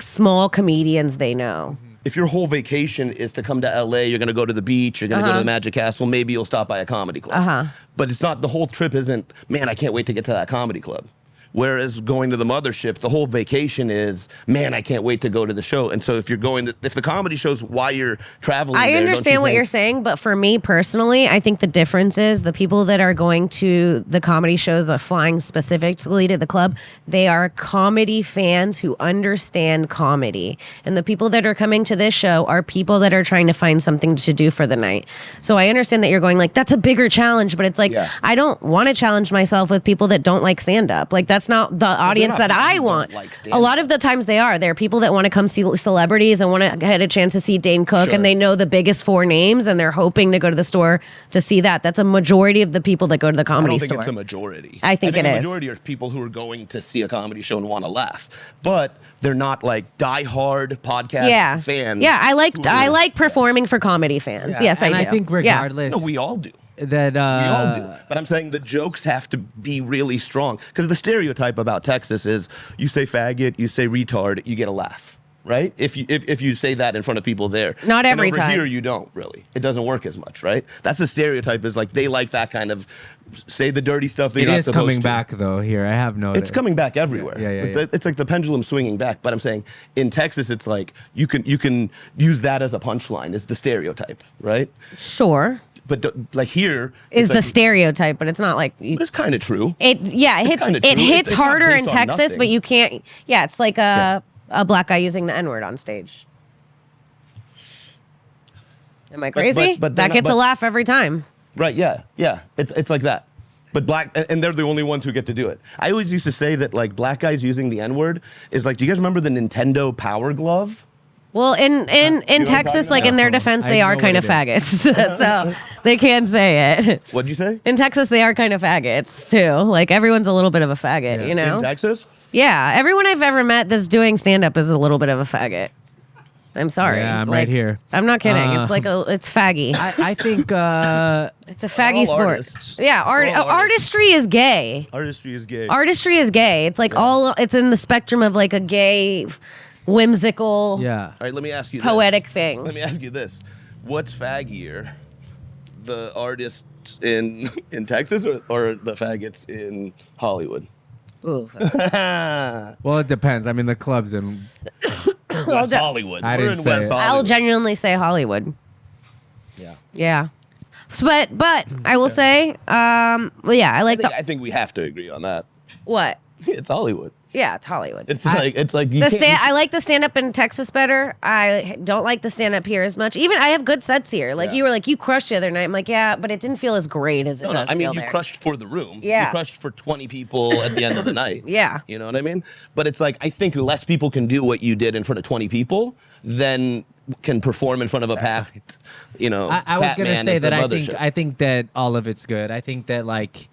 small comedians they know. if your whole vacation is to come to LA, you're going to go to the beach, you're going to go to the Magic Castle, maybe you'll stop by a comedy club. But it's not, the whole trip isn't, man, I can't wait to get to that comedy club. Whereas going to the mothership, the whole vacation is, man, I can't wait to go to the show. And so if you're going to, if the comedy show's why you're traveling, I there, don't understand you what think- you're saying, but for me personally, I think the difference is the people that are going to the comedy shows that are flying specifically to the club, they are comedy fans who understand comedy. And the people that are coming to this show are people that are trying to find something to do for the night. So I understand that you're going like, that's a bigger challenge, but it's like, Yeah. I don't want to challenge myself with people that don't like stand-up. Like, that's not the audience not that I people that want. like A stand-up. lot of the times they are. They're people that want to come see celebrities and want to get a chance to see Dane Cook, Sure. and they know the biggest 4 names, and they're hoping to go to the store to see that. That's a majority of the people that go to the I comedy don't think store. it's a majority. I think it the is. majority are people who are going to see a comedy show and want to laugh, but they're not like diehard podcast fans. Yeah, I who are- like performing for comedy fans. Yes, and I I do. think Yeah. regardless No, we all do. that We all do. But I'm saying the jokes have to be really strong because the stereotype about Texas is you say faggot, you say retard, you get a laugh, right? If you say that in front of people there. Not every and over time. here you don't really. It doesn't work as much, right? That's the stereotype is like they like that kind of say the dirty stuff they're it not is supposed coming to. back though. Here, I have noticed. It's coming back everywhere. Yeah. It's like the pendulum swinging back. But I'm saying in Texas, it's like you can use that as a punchline. It's the stereotype, right? Sure. But like here Is it's the like, stereotype, but it's not like but it's kind of true. it hits kinda it true. hits It's not harder based in on Texas, nothing. but you can't. Yeah, it's like a black guy using the N-word on stage. Am I crazy? but that they're gets not- a but- laugh every time. Right? Yeah. It's like that. But black, and they're the only ones who get to do it. I always used to say that like black guys using the N-word is like, do you guys remember the Nintendo Power Glove? Well, in what I'm Texas, talking like in about? their defense, I they know are what kind of it is. faggots, so they can say it. What'd you say? In Texas, they are kind of faggots too. Like everyone's a little bit of a faggot, Yeah. you know? In Texas? Yeah, everyone I've ever met that's doing stand up is a little bit of a faggot. I'm sorry. Yeah, I'm right here. I'm not kidding. It's like it's faggy. I think It's a faggy all sport. artists. Yeah, We're all artists. artistry is gay. Artistry is gay. Artistry is gay. It's like it's in the spectrum of like a gay, whimsical, yeah. All right, let me ask you poetic this. thing. Let me ask you this. What's faggier? The artists in Texas or the faggots in Hollywood? Ooh. Well, it depends. I mean, the clubs in We're West Hollywood. I We're didn't in say West it. I'll Hollywood. genuinely say Hollywood. Yeah. Yeah. But I will say, well, yeah, I like I think we have to agree on that. what? It's Hollywood. Yeah, it's Hollywood. It's like you The can't. I like the stand up in Texas better. I don't like the stand up here as much. Even I have good sets here. Like Yeah. you were like you crushed the other night. I'm like yeah, but it didn't feel as great as it No, does. I mean, feel you there. crushed for the room. Yeah. You crushed for 20 people at the end of the night. Yeah. You know what I mean? But it's like, I think less people can do what you did in front of 20 people than can perform in front of a packed, I was fat gonna man say at the that mothership. I think that all of it's good. I think that like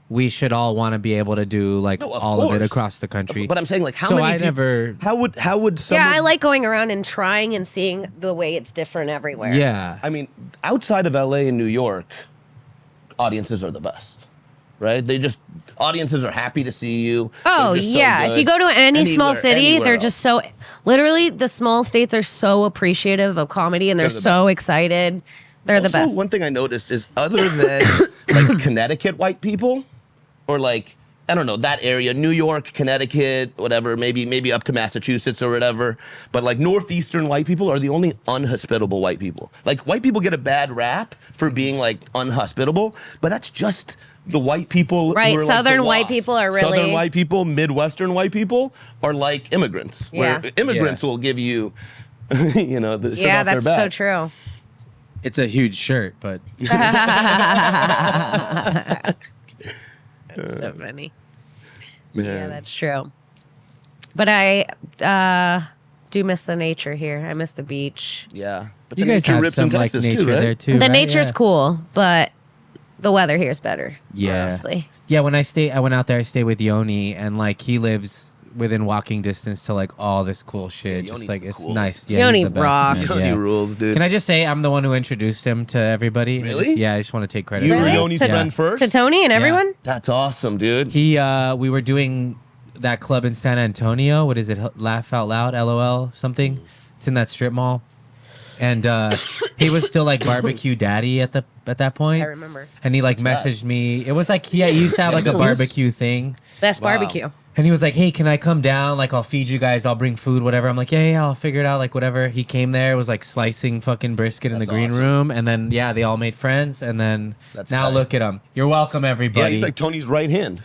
we should all want to be able to do like No, of all of it course. across the country. But I'm saying, like, how So many I people, never- how would someone, Yeah, I like going around and trying and seeing the way it's different everywhere. Yeah. I mean, outside of LA and New York, audiences are the best, right? Audiences are happy to see you. Oh They're just so yeah, good. if you go to any small Anywhere- city, anywhere they're else. just so. Literally, the small states are so appreciative of comedy, and they're the so excited. They're the Also, best. one thing I noticed is other than like Connecticut white people, or like, I don't know, that area, New York, Connecticut, whatever, maybe up to Massachusetts or whatever, but like northeastern white people are the only unhospitable white people. Like, white people get a bad rap for being like unhospitable, but that's just the white people. Right, who are, like, Southern the white lost. people are really- Southern white people, Midwestern white people are like immigrants. Yeah. Where immigrants will give you, the shirt Yeah, off their that's so back. true. It's a huge shirt, but That's so funny. Man. Yeah, that's true. But I do miss the nature here. I miss the beach. Yeah. But you the guys nature have rips some in like Texas nature too, right? there too. The right? nature's Yeah. cool, but the weather here is better. Yeah. Honestly. Yeah, when I went out there. I stayed with Yoni, and like he lives within walking distance to like all this cool shit. Yoni's Just like the it's coolest. nice. Yeah, Yoni he's the best, rocks. man. Yoni Yeah. rules, dude. Can I just say I'm the one who introduced him to everybody? Really? I just want to take credit. You for were it. Yoni's To- friend first? To Tony and everyone? That's awesome, dude. He we were doing that club in San Antonio. What is it? Laugh Out Loud, LOL, something. It's in that strip mall. And he was still like barbecue daddy at that point. I remember. And he like What's that? messaged me. It was like he used to have like a barbecue thing. Best Wow. barbecue. And he was like, "Hey, can I come down? Like, I'll feed you guys. I'll bring food, whatever." I'm like, "Yeah, I'll figure it out. Like, whatever." He came there. It was like slicing fucking brisket in the That's green awesome. room, and then yeah, they all made friends. And then That's now tight. look at him. You're welcome, Yeah, everybody. he's like Tony's right hand.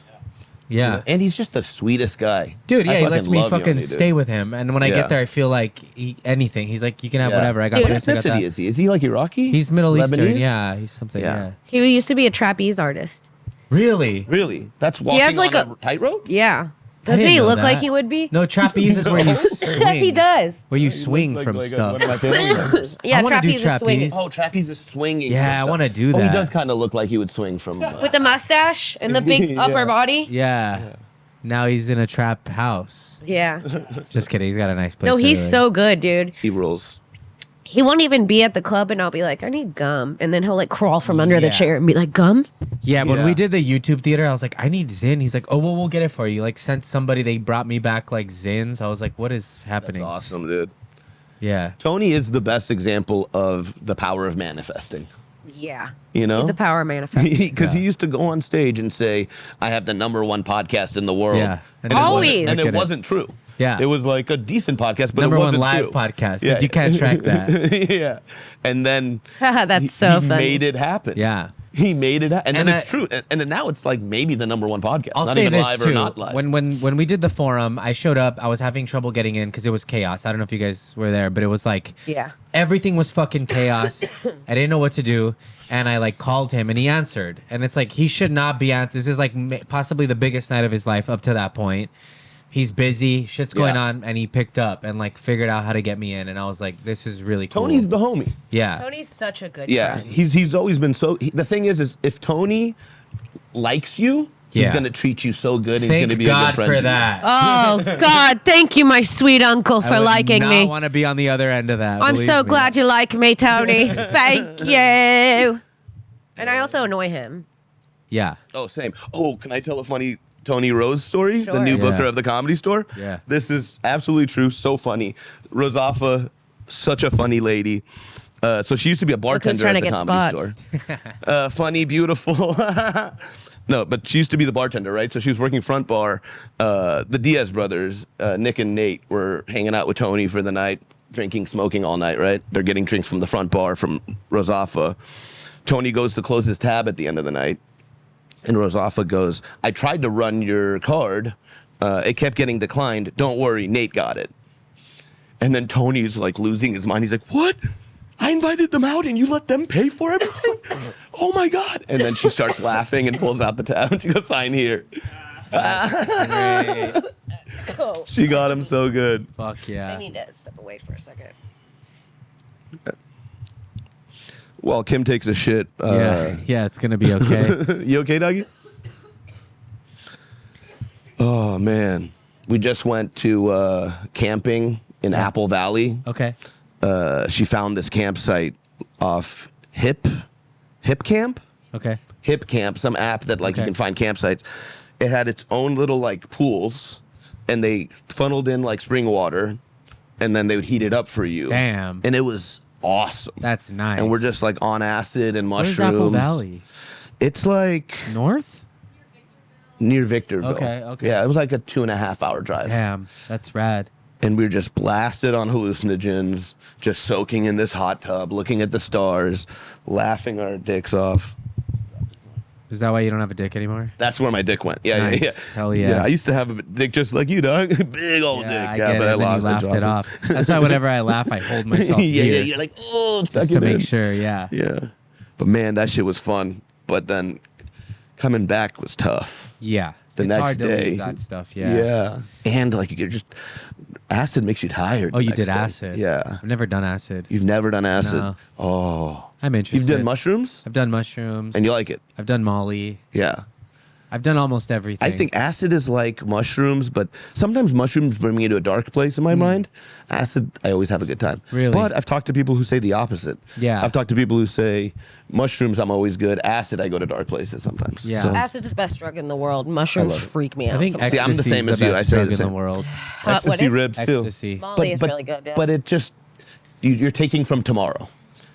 yeah. And he's just the sweetest guy. Dude, I yeah, he lets me love fucking Yoni, dude. stay with him, and when I Yeah. get there, I feel like anything. He's like, "You can have Yeah. whatever. I got Dude. What this. I got ethnicity that." is he? Is he like Iraqi? He's Middle Eastern. Lebanese? Yeah, he's something. Yeah. Yeah. He used to be a trapeze artist. Really? Really? That's walking has, like, on a- a tightrope? Yeah. I Doesn't didn't he know look like that. he would be? No, trapeze is where you swing. Yes, he does. Where you He swing looks from like stuff. one of my family members. Yeah, I wanna do trapeze is swinging. trapeze. Oh, trapeze is swinging. Yeah, from I stuff. wanna do Oh, he that. does kind of look like he would swing from. With the mustache and the big Yeah. upper body. Yeah. Now he's in a trap house. Yeah. Just kidding. He's got a nice place. No, he's anyway. so good, dude. he rules. He won't even be at the club, and I'll be like, I need gum. And then he'll like crawl from under the Yeah. chair and be like, gum? Yeah, when Yeah. we did the YouTube theater, I was like, I need Zin. He's like, oh, well, we'll get it for you. Like, sent somebody, they brought me back like Zins. I was like, what is That's happening? awesome, dude. Yeah. Tony is the best example of the power of manifesting. Yeah. You know? He's a power manifest. Because he Yeah. used to go on stage and say, I have the #1 podcast in the world. Yeah. And Always. And Look it at it. wasn't true. Yeah. It was like a decent podcast, but Number it one wasn't live true. podcast, because you can't track that. Yeah. And then That's so he funny. made it happen. Yeah. He made it happen. And then And it's true. And then now it's like maybe the #1 podcast. I'll not say even this live too. or not live. When we did the forum, I showed up. I was having trouble getting in because it was chaos. I don't know if you guys were there, but it was like Yeah. everything was fucking chaos. I didn't know what to do, and I like called him, and he answered. And it's like he should not be answered. This is like possibly the biggest night of his life up to that point. He's busy, shit's going Yeah. on, and he picked up and like figured out how to get me in. And I was like, this is really cool. Tony's the homie. yeah. Tony's such a good Yeah. friend. He's always been so. The thing is if Tony likes you, he's Yeah. going to treat you so good. And he's Thank going to be a God good friend for to you. that. Oh, God. Thank you, my sweet uncle, I for would liking not me. want to be on the other end of that. I'm believe so me. glad you like me, Tony. Thank you. And I also annoy him. Yeah. Oh, same. Oh, can I tell a funny Tony Rose story? The Sure. new booker Yeah. of the Comedy Store? Yeah. This is absolutely true. So funny. Rosafa, such a funny lady. So she used to be a bartender trying at to the get Comedy spots. Store. Funny, beautiful. No, but she used to be the bartender, right? So she was working front bar. The Diaz brothers, Nick and Nate, were hanging out with Tony for the night, drinking, smoking all night, right? They're getting drinks from the front bar from Rosafa. Tony goes to close his tab at the end of the night. And Rosafa goes, I tried to run your card. It kept getting declined. Don't worry, Nate got it. And then Tony's like losing his mind. He's like, what? I invited them out and you let them pay for everything? Oh my God. And then she starts laughing and pulls out the tab and she goes, sign here. She got him so good. Fuck yeah. I need to step away for a second. While Kim takes a shit. Yeah, it's going to be okay. You okay, doggy? Oh, man. We just went to camping in Apple Valley. Okay. She found this campsite off Hip Camp? Okay. Hip Camp, some app that like you Okay. can find campsites. It had its own little like pools, and they funneled in like spring water, and then they would heat it up for you. Damn. And it was awesome. That's nice. And we're just like on acid and mushrooms. Where's Apple Valley? It's like North? near Victorville. Okay. Yeah, it was like a 2.5 hour drive. Damn, that's rad. And we were just blasted on hallucinogens, just soaking in this hot tub, looking at the stars, laughing our dicks off. Is that why you don't have a dick anymore? That's where my dick went. Yeah, Nice. yeah. Hell yeah. I used to have a dick just like you, dog. Big old dick. I Yeah, get but it, I and then lost you laughed dropped it off. That's why whenever I laugh, I hold myself yeah, here you're like, oh, just to make sure. Yeah. Yeah. But man, that shit was fun. But then coming back was tough. Yeah. The it's next hard to day. leave that stuff. Yeah. Yeah. And like you're just acid makes you tired. Oh, the you next did day. acid? Yeah. I've never done acid. You've never done acid? No. Oh. I'm interested. You've done mushrooms? I've done mushrooms. And you like it? I've done Molly. Yeah. I've done almost everything. I think acid is like mushrooms, but sometimes mushrooms bring me to a dark place in my mind. Acid, I always have a good time. Really? But I've talked to people who say the opposite. Yeah. I've talked to people who say mushrooms, I'm always good. Acid, I go to dark places sometimes. Yeah. So, Acid's the best drug in the world. Mushrooms love it. freak me out. I think sometimes. See, I'm the ecstasy same is as the you. best I say drug the in same. the world. What ecstasy is? ribs too. Ecstasy. Molly is really good. Yeah. But it just, you're taking from tomorrow.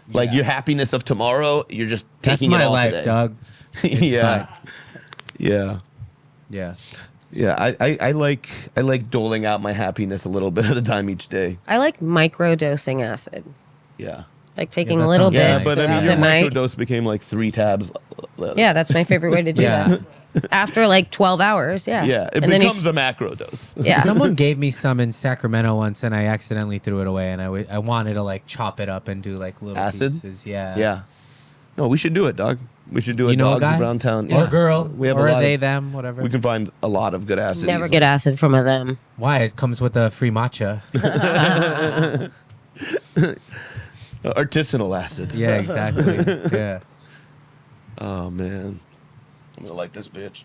Like Yeah. your happiness of tomorrow, you're just That's taking it my all life, today. dog. Yeah. fine. Yeah. Yeah. Yeah, I like doling out my happiness a little bit at a time each day. I like micro-dosing acid. Yeah. Like taking that a little sounds Yeah, bits nice. but I throughout mean, your the night. microdose became like 3 tabs. Yeah, that's my favorite way to do Yeah. that. After like 12 hours, yeah. Yeah, it and then becomes a macro dose. yeah. Someone gave me some in Sacramento once, and I accidentally threw it away. And I wanted to like chop it up and do like little Acid? pieces. Yeah. Yeah. No, we should do it, dog. We should do it. You know a Dogs guy? Browntown. Or Yeah. a girl. We have or a lot they, of, them, whatever. We can find a lot of good acid. Never easily. get acid from a them. Why? It comes with a free matcha. Artisanal acid. Yeah, exactly. Yeah. Oh man, I'm gonna like this bitch.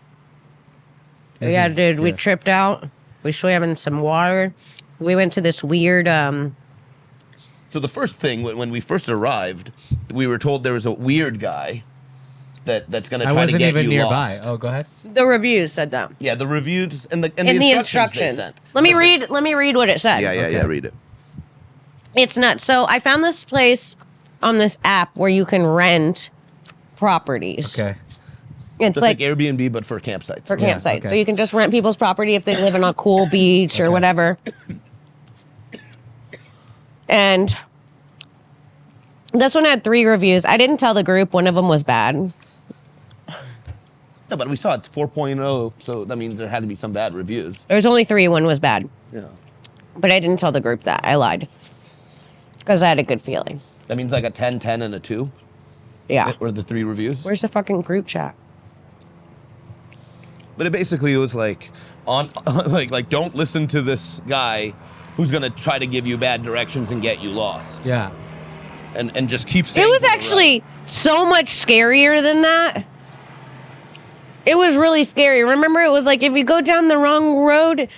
This Yeah, is- dude, we yeah. tripped out. We swam in some water. We went to this weird So the first thing when we first arrived, we were told there was a weird guy that's gonna I try to wasn't get even you nearby. lost. Oh, go ahead. the reviews said that. Yeah, the reviews and the In the instructions instructions. they sent. Let me read what it said. Yeah, yeah, Okay. yeah. Read it. It's nuts. So I found this place on this app where you can rent properties. Okay. It's It's like like Airbnb, but for campsites. for Yeah, campsites. okay. So you can just rent people's property if they live in a cool beach or Okay. whatever. And this one had 3 reviews. I didn't tell the group. One of them was bad. No, but we saw it's 4.0, so that means there had to be some bad reviews. There was only 3. One was bad. Yeah. But I didn't tell the group that. I lied. Because I had a good feeling. That means like a 10, 10, and a 2 Yeah. were the 3 reviews. Where's the fucking group chat? But it basically was like on like don't listen to this guy who's gonna try to give you bad directions and get you lost. Yeah. And just keep saying It was to the actually so much scarier than that. It was really scary. Remember, it was like if you go down the wrong road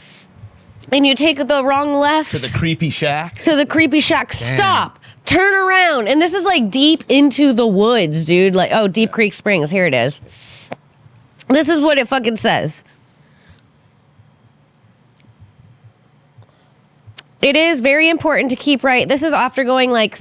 and you take the wrong left to the creepy shack. to the creepy shack, stop, turn around. And this is like deep into the woods, dude. Like, oh, Deep Creek Springs. Here it is. This is what it fucking says. It is very important to keep right. This is after going like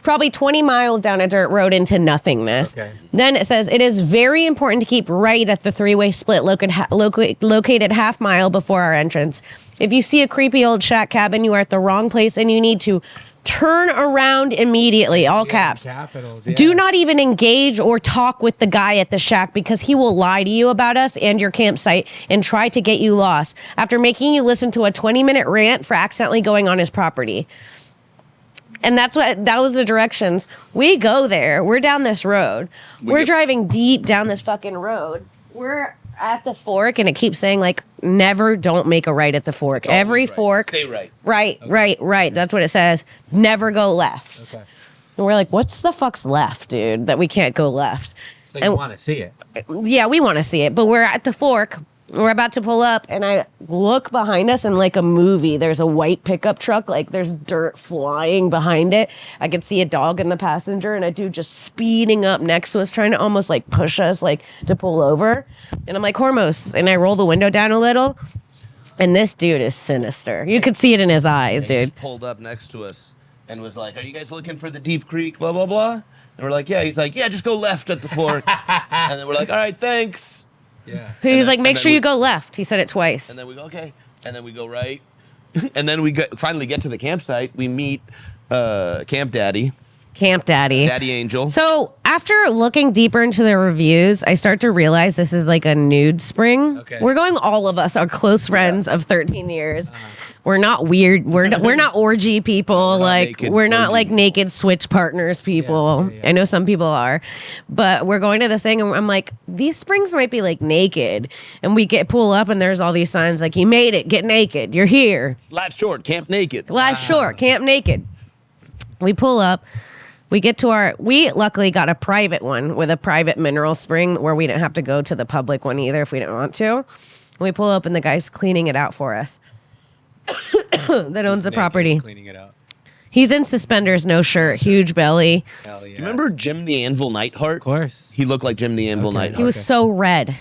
probably 20 miles down a dirt road into nothingness. Okay. Then it says, it is very important to keep right at the three-way split located half mile before our entrance. If you see a creepy old shack cabin, you are at the wrong place and you need to turn around immediately, all caps. Capitals, Do not even engage or talk with the guy at the shack because he will lie to you about us and your campsite and try to get you lost after making you listen to a 20-minute rant for accidentally going on his property. And that was the directions. We go there. We're down this road. We're driving deep down this fucking road. We're at the fork, and it keeps saying, like, never don't make a right at the fork. Every fork. Stay right. Right, okay. right. That's what it says. Never go left. Okay. And we're like, what's the fuck's left, dude, that we can't go left? So you want to see it? Yeah, we want to see it. But we're at the fork. We're about to pull up, and I look behind us, and like a movie, there's a white pickup truck. Like, there's dirt flying behind it. I could see a dog in the passenger, and a dude just speeding up next to us, trying to almost like push us, like to pull over. And I'm like, Hormoz, and I roll the window down a little, and this dude is sinister. You could see it in his eyes, He dude. just pulled up next to us and was like, "Are you guys looking for the deep creek? Blah blah blah." And we're like, "Yeah." He's like, "Yeah, just go left at the fork." And then we're like, "All right, thanks." Yeah. He was like, make and sure then you go left. He said it twice. And then we go, "Okay." And then we go right. And then we finally get to the campsite. We meet Camp Daddy, Camp Daddy. Daddy Angel. So after looking deeper into the reviews, I start to realize this is like a nude spring. Okay. We're going, all of us are close friends of 13 years. We're not weird. We're not orgy people. We're not like naked switch partners people. Yeah. I know some people are, but we're going to this thing and I'm like, these springs might be like naked. And we pull up and there's all these signs like, you made it, get naked, you're here. Life short, camp naked. Live short, camp naked. We pull up. We get to we luckily got a private one with a private mineral spring where we didn't have to go to the public one either if we didn't want to. We pull up and the guy's cleaning it out for us. That owns the property. Cleaning it out. He's in suspenders, no shirt, huge belly. Hell yeah. Do you remember Jim the Anvil Nightheart? Of course. He looked like Jim the Anvil Okay. Nightheart. He was so red.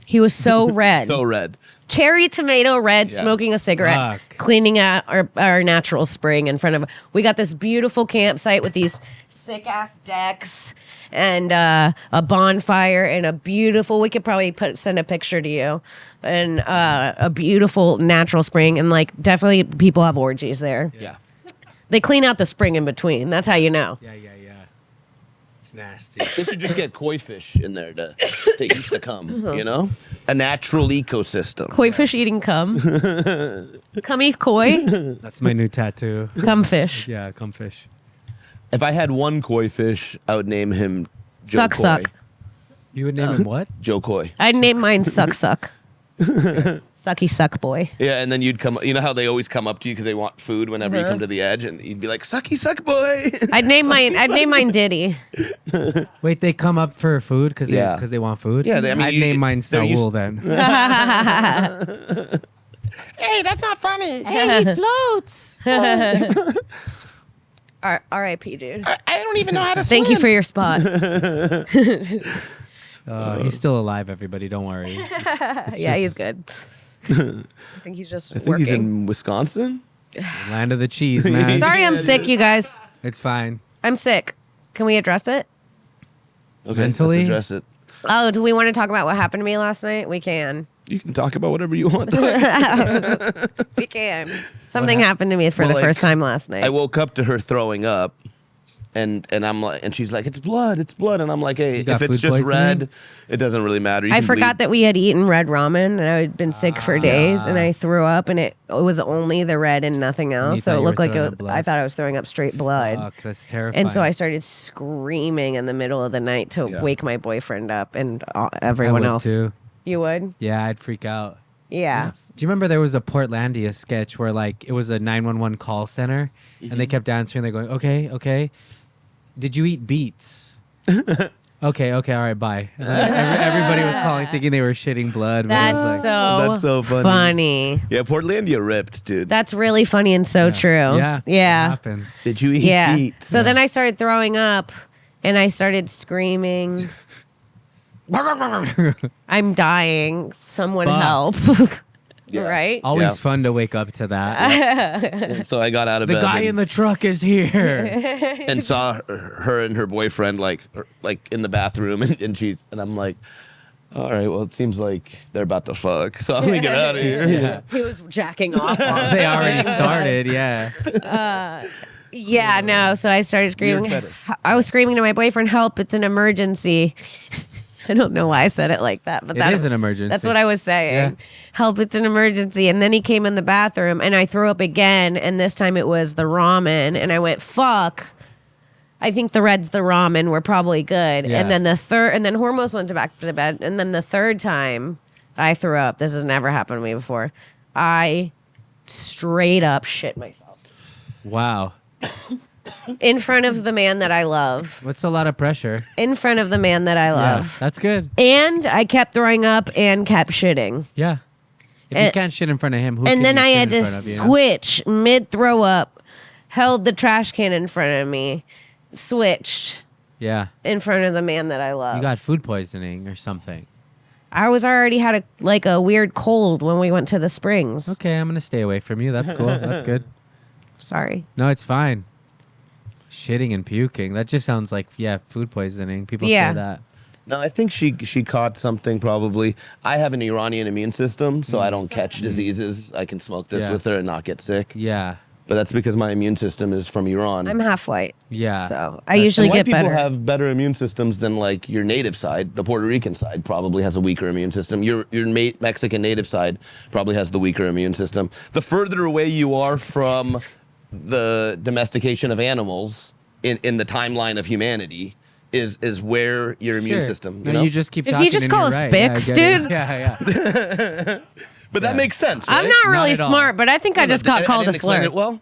He was so red. so red. Cherry tomato red, Yeah. smoking a cigarette, Fuck. cleaning out our natural spring in front of. We got this beautiful campsite with these sick ass decks and a bonfire and a beautiful. We could probably send a picture to you, and a beautiful natural spring, and like definitely people have orgies there. Yeah. They clean out the spring in between. That's how you know. Yeah. It's nasty. They should just get koi fish in there to eat the cum, you know? A natural ecosystem. Koi fish eating cum. Cum eat koi. That's my new tattoo. Cum fish. Yeah, cum fish. If I had one koi fish, I would name him Joe Suck Koi. suck. You would name him what? Joe Koi. I'd name mine Suck Suck. Sucky Suck Boy. Yeah, and then you'd come. You know how they always come up to you because they want food whenever you come to the edge, and you'd be like, "Sucky suck boy." I'd name mine Diddy. Wait, they come up for food because Yeah. they want food? Yeah, I mean, I'd name mine they're used- Saul then. Hey, that's not funny. Hey, he floats. R.I.P. dude. I don't even know how to Thank you for your spot. He's still alive, everybody. Don't worry. Yeah, he's good. I think he's just I think working. he's in Wisconsin. Land of the cheese, man. Sorry, I'm sick, you guys. It's fine. I'm sick. Can we address it? Okay, Mentally? let's address it. Oh, do we want to talk about what happened to me last night? We can. You can talk about whatever you want. We can. Something happened to me for the Well, first time last night. I woke up to her throwing up, and I'm like, and she's like, it's blood, and I'm like, hey, You got if it's food just poisoning? red, it doesn't really matter. You I can forgot bleed. that we had eaten red ramen and I had been sick for days and I threw up and it was only the red and nothing else. thought So it you looked were like throwing up blood? I thought I was throwing up straight blood. Fuck, that's terrifying. And so I started screaming in the middle of the night to Yeah. wake my boyfriend up and I everyone would else. too. You would? Yeah, I'd freak out. Yeah. Do you remember there was a Portlandia sketch where like it was a 911 call center and they kept answering? They're going, okay. Did you eat beets? okay, all right, bye. And then everybody was calling thinking they were shitting blood. but it was That's like, That's so funny. funny. Yeah, Portlandia ripped, dude. That's really funny and so true. Yeah. It Yeah. happens. Did you eat Yeah. beets? So then I started throwing up and I started screaming. I'm dying. Someone Fuck. help. Yeah. Right? Always Yeah. fun to wake up to that. And so I got out of The bed. guy in the truck is here. and saw her and her boyfriend like in the bathroom, and I'm like, all right, well, it seems like they're about to fuck, so I'm gonna get out of here. Yeah. He was jacking off. They already started, yeah. Yeah, no. So I started screaming. Weird fetish. I was screaming to my boyfriend, "Help! It's an emergency." I don't know why I said it like that, but It that is an emergency. That's what I was saying. Yeah. Help! It's an emergency. And then he came in the bathroom, and I threw up again. And this time it was the ramen, and I went, "Fuck! I think the Reds, the ramen were probably good." Yeah. And then Hormoz went back to bed, and then the third time I threw up. This has never happened to me before. I straight up shit myself Wow. in front of the man that I love. That's a lot of pressure. In front of the man that I Yeah, love. that's good. And I kept throwing up and kept shitting. Yeah. If you can't shit in front of him, who And can then you I shit had in to front of, you know? switch mid throw up, held the trash can in front of me, switched Yeah. in front of the man that I love. You got food poisoning or something. I was already had a weird cold when we went to the springs. Okay, I'm going to stay away from you. That's cool. That's good. Sorry. No, it's fine. Shitting and puking. That just sounds like, food poisoning. People Yeah. say that. No, I think she caught something probably. I have an Iranian immune system, so I don't catch diseases. I can smoke this Yeah. with her and not get sick. Yeah. But that's because my immune system is from Iran. I'm half white. Yeah. So I usually And white get people better. have better immune systems than like your native side. The Puerto Rican side probably has a weaker immune system. Your Mexican native side probably has the weaker immune system. The further away you are from the domestication of animals in the timeline of humanity is where your immune Sure. system. No, You know? you just keep Did he talking. just and call you're us right. Yeah, I Bix, get it. dude? Yeah. But that makes sense. I'm right? not really at all. smart, but I think I just got called a didn't explain slur. it well.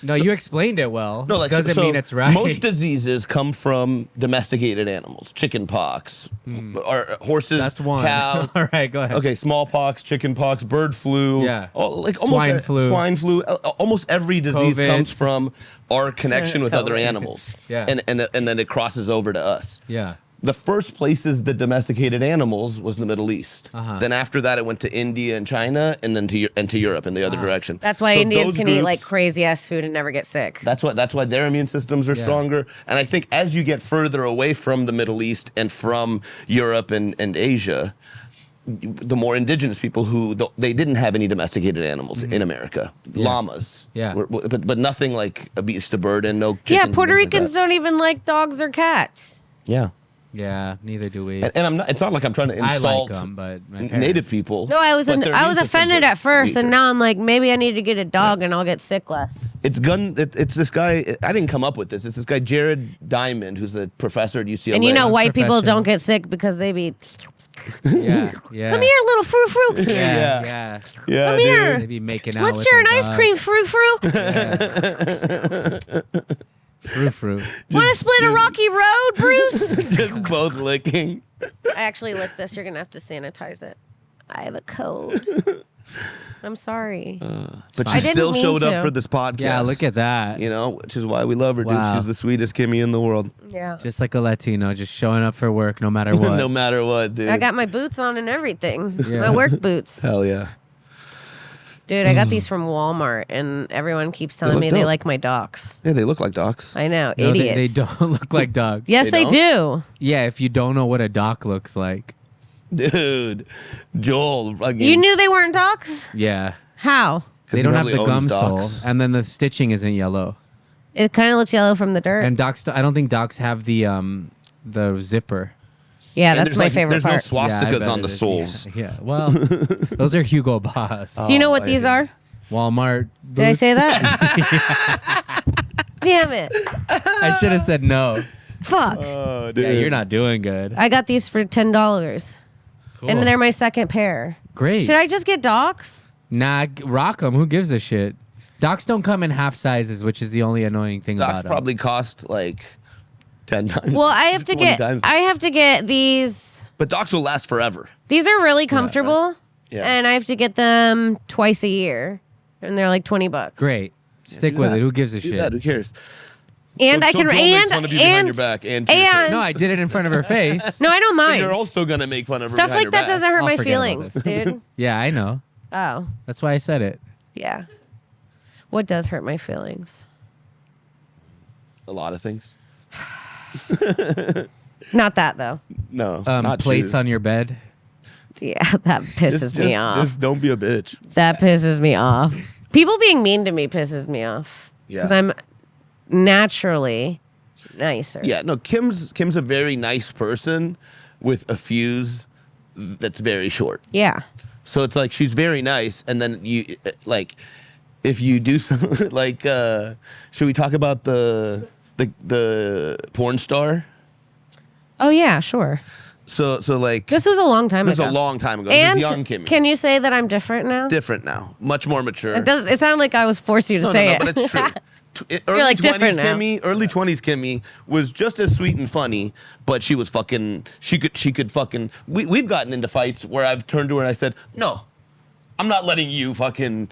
No, you explained it well. No, like doesn't so mean it's right. Most diseases come from domesticated animals, chicken pox, or horses, That's one. cows. All right, go ahead. Okay, smallpox, chicken pox, bird flu. Yeah. like Swine flu. Swine flu. Almost every disease COVID. comes from our connection with other COVID. animals. Yeah. And then it crosses over to us. Yeah. The first places that domesticated animals was the Middle East. Uh-huh. Then after that, it went to India and China, and then to Europe in the other direction. That's why So Indians those can eat like groups- crazy ass food and never get sick. That's why their immune systems are Yeah. stronger. And I think as you get further away from the Middle East and from Europe and Asia, the more indigenous people they didn't have any domesticated animals in America. Llamas. Yeah. But nothing like a beast of burden, no chickens. Yeah, and Puerto things like Ricans that. don't even like dogs or cats. Yeah. Yeah, neither do we. And I'm not, it's not like I'm trying to I insult like them, but my parents- native people. No, I was but their immune systems offended are at first, and weaker. now I'm like, maybe I need to get a dog and I'll get sick less. It's this guy. I didn't come up with this. It's this guy Jared Diamond, who's a professor at UCLA. And you know, Sounds white people professional. don't get sick because they be, Yeah, yeah. come here, little frou frou. Yeah, Yeah. yeah. Yeah, Come dude. here. They be making out. Let's with share an their ice dog. cream, frou frou. Frou-frou. Want to split a rocky road, Bruce? Just both licking. I actually licked this. You're gonna have to sanitize it. I have a cold. I'm sorry. But I she didn't still mean showed to. up for this podcast. Yeah, look at that. You know, which is why we love her, Wow. dude. She's the sweetest Kimmy in the world. Yeah. Just like a Latino, just showing up for work no matter what. No matter what, dude. I got my boots on and everything. Yeah. My work boots. Hell yeah. Dude, I got these from Walmart, and everyone keeps telling look me they dope. like my docs. Yeah, they look like docs. I know, No, they idiots. don't look like dogs. Yes, They they do. Yeah, if you don't know what a doc looks like. Dude, Joel. You knew they weren't docs? Yeah. How? They don't have the probably gum owns sole, docs. and then the stitching isn't yellow. It kind of looks yellow from the dirt. And docs, I don't think docs have the zipper. yeah, And that's there's my like- favorite there's no part. Yeah, I swastikas bet on it the is. soles. Yeah. Well, those are Hugo Boss. Do you know what I these hate are? Walmart. Did I boots. say that? Damn it. I should have said no. Fuck. Oh, dude. Yeah, you're not doing good. I got these for $10. Cool. And they're my second pair. Great. Should I just get docs? Nah, rock them. Who gives a shit? Docs don't come in half sizes, which is the only annoying thing Docs about them. probably cost like 10 times. Well, I have to 20 get times. I have to get these. But docs will last forever. These are really comfortable. Yeah. And I have to get them twice a year. And they're like $20. Great. Stick Do with that. it. Who gives a Do shit? that. Who cares? And So- I so can Joel makes and fun of you behind and your back and to your face. No, I did it in front of her face. No, I don't mind. You're also gonna make fun of her Stuff behind like that her back. doesn't hurt I'll my forget about feelings, it. dude. Yeah, I know. Oh, That's why I said it. yeah. What does hurt my feelings? A lot of things. Not that though. No, not Plates you. on your bed. Yeah, that pisses me off. Just don't be a bitch. That pisses me off. People being mean to me pisses me off. Yeah. Because I'm naturally nicer. Yeah, no, Kim's a very nice person with a fuse that's very short. Yeah. So it's like she's very nice, and then you like if you do something like should we talk about the porn star? Oh yeah, sure. So like This was a long time this ago. is a long time ago. And this is young Kimmy. can you say that I'm different now? Different now, much more mature. It sounded like I was forcing you to say it. But it's true. Early like 20s different now. Early 20s Kimmy was just as sweet and funny, but she was fucking. She could fucking. We've gotten into fights where I've turned to her and I said, "No, I'm not letting you fucking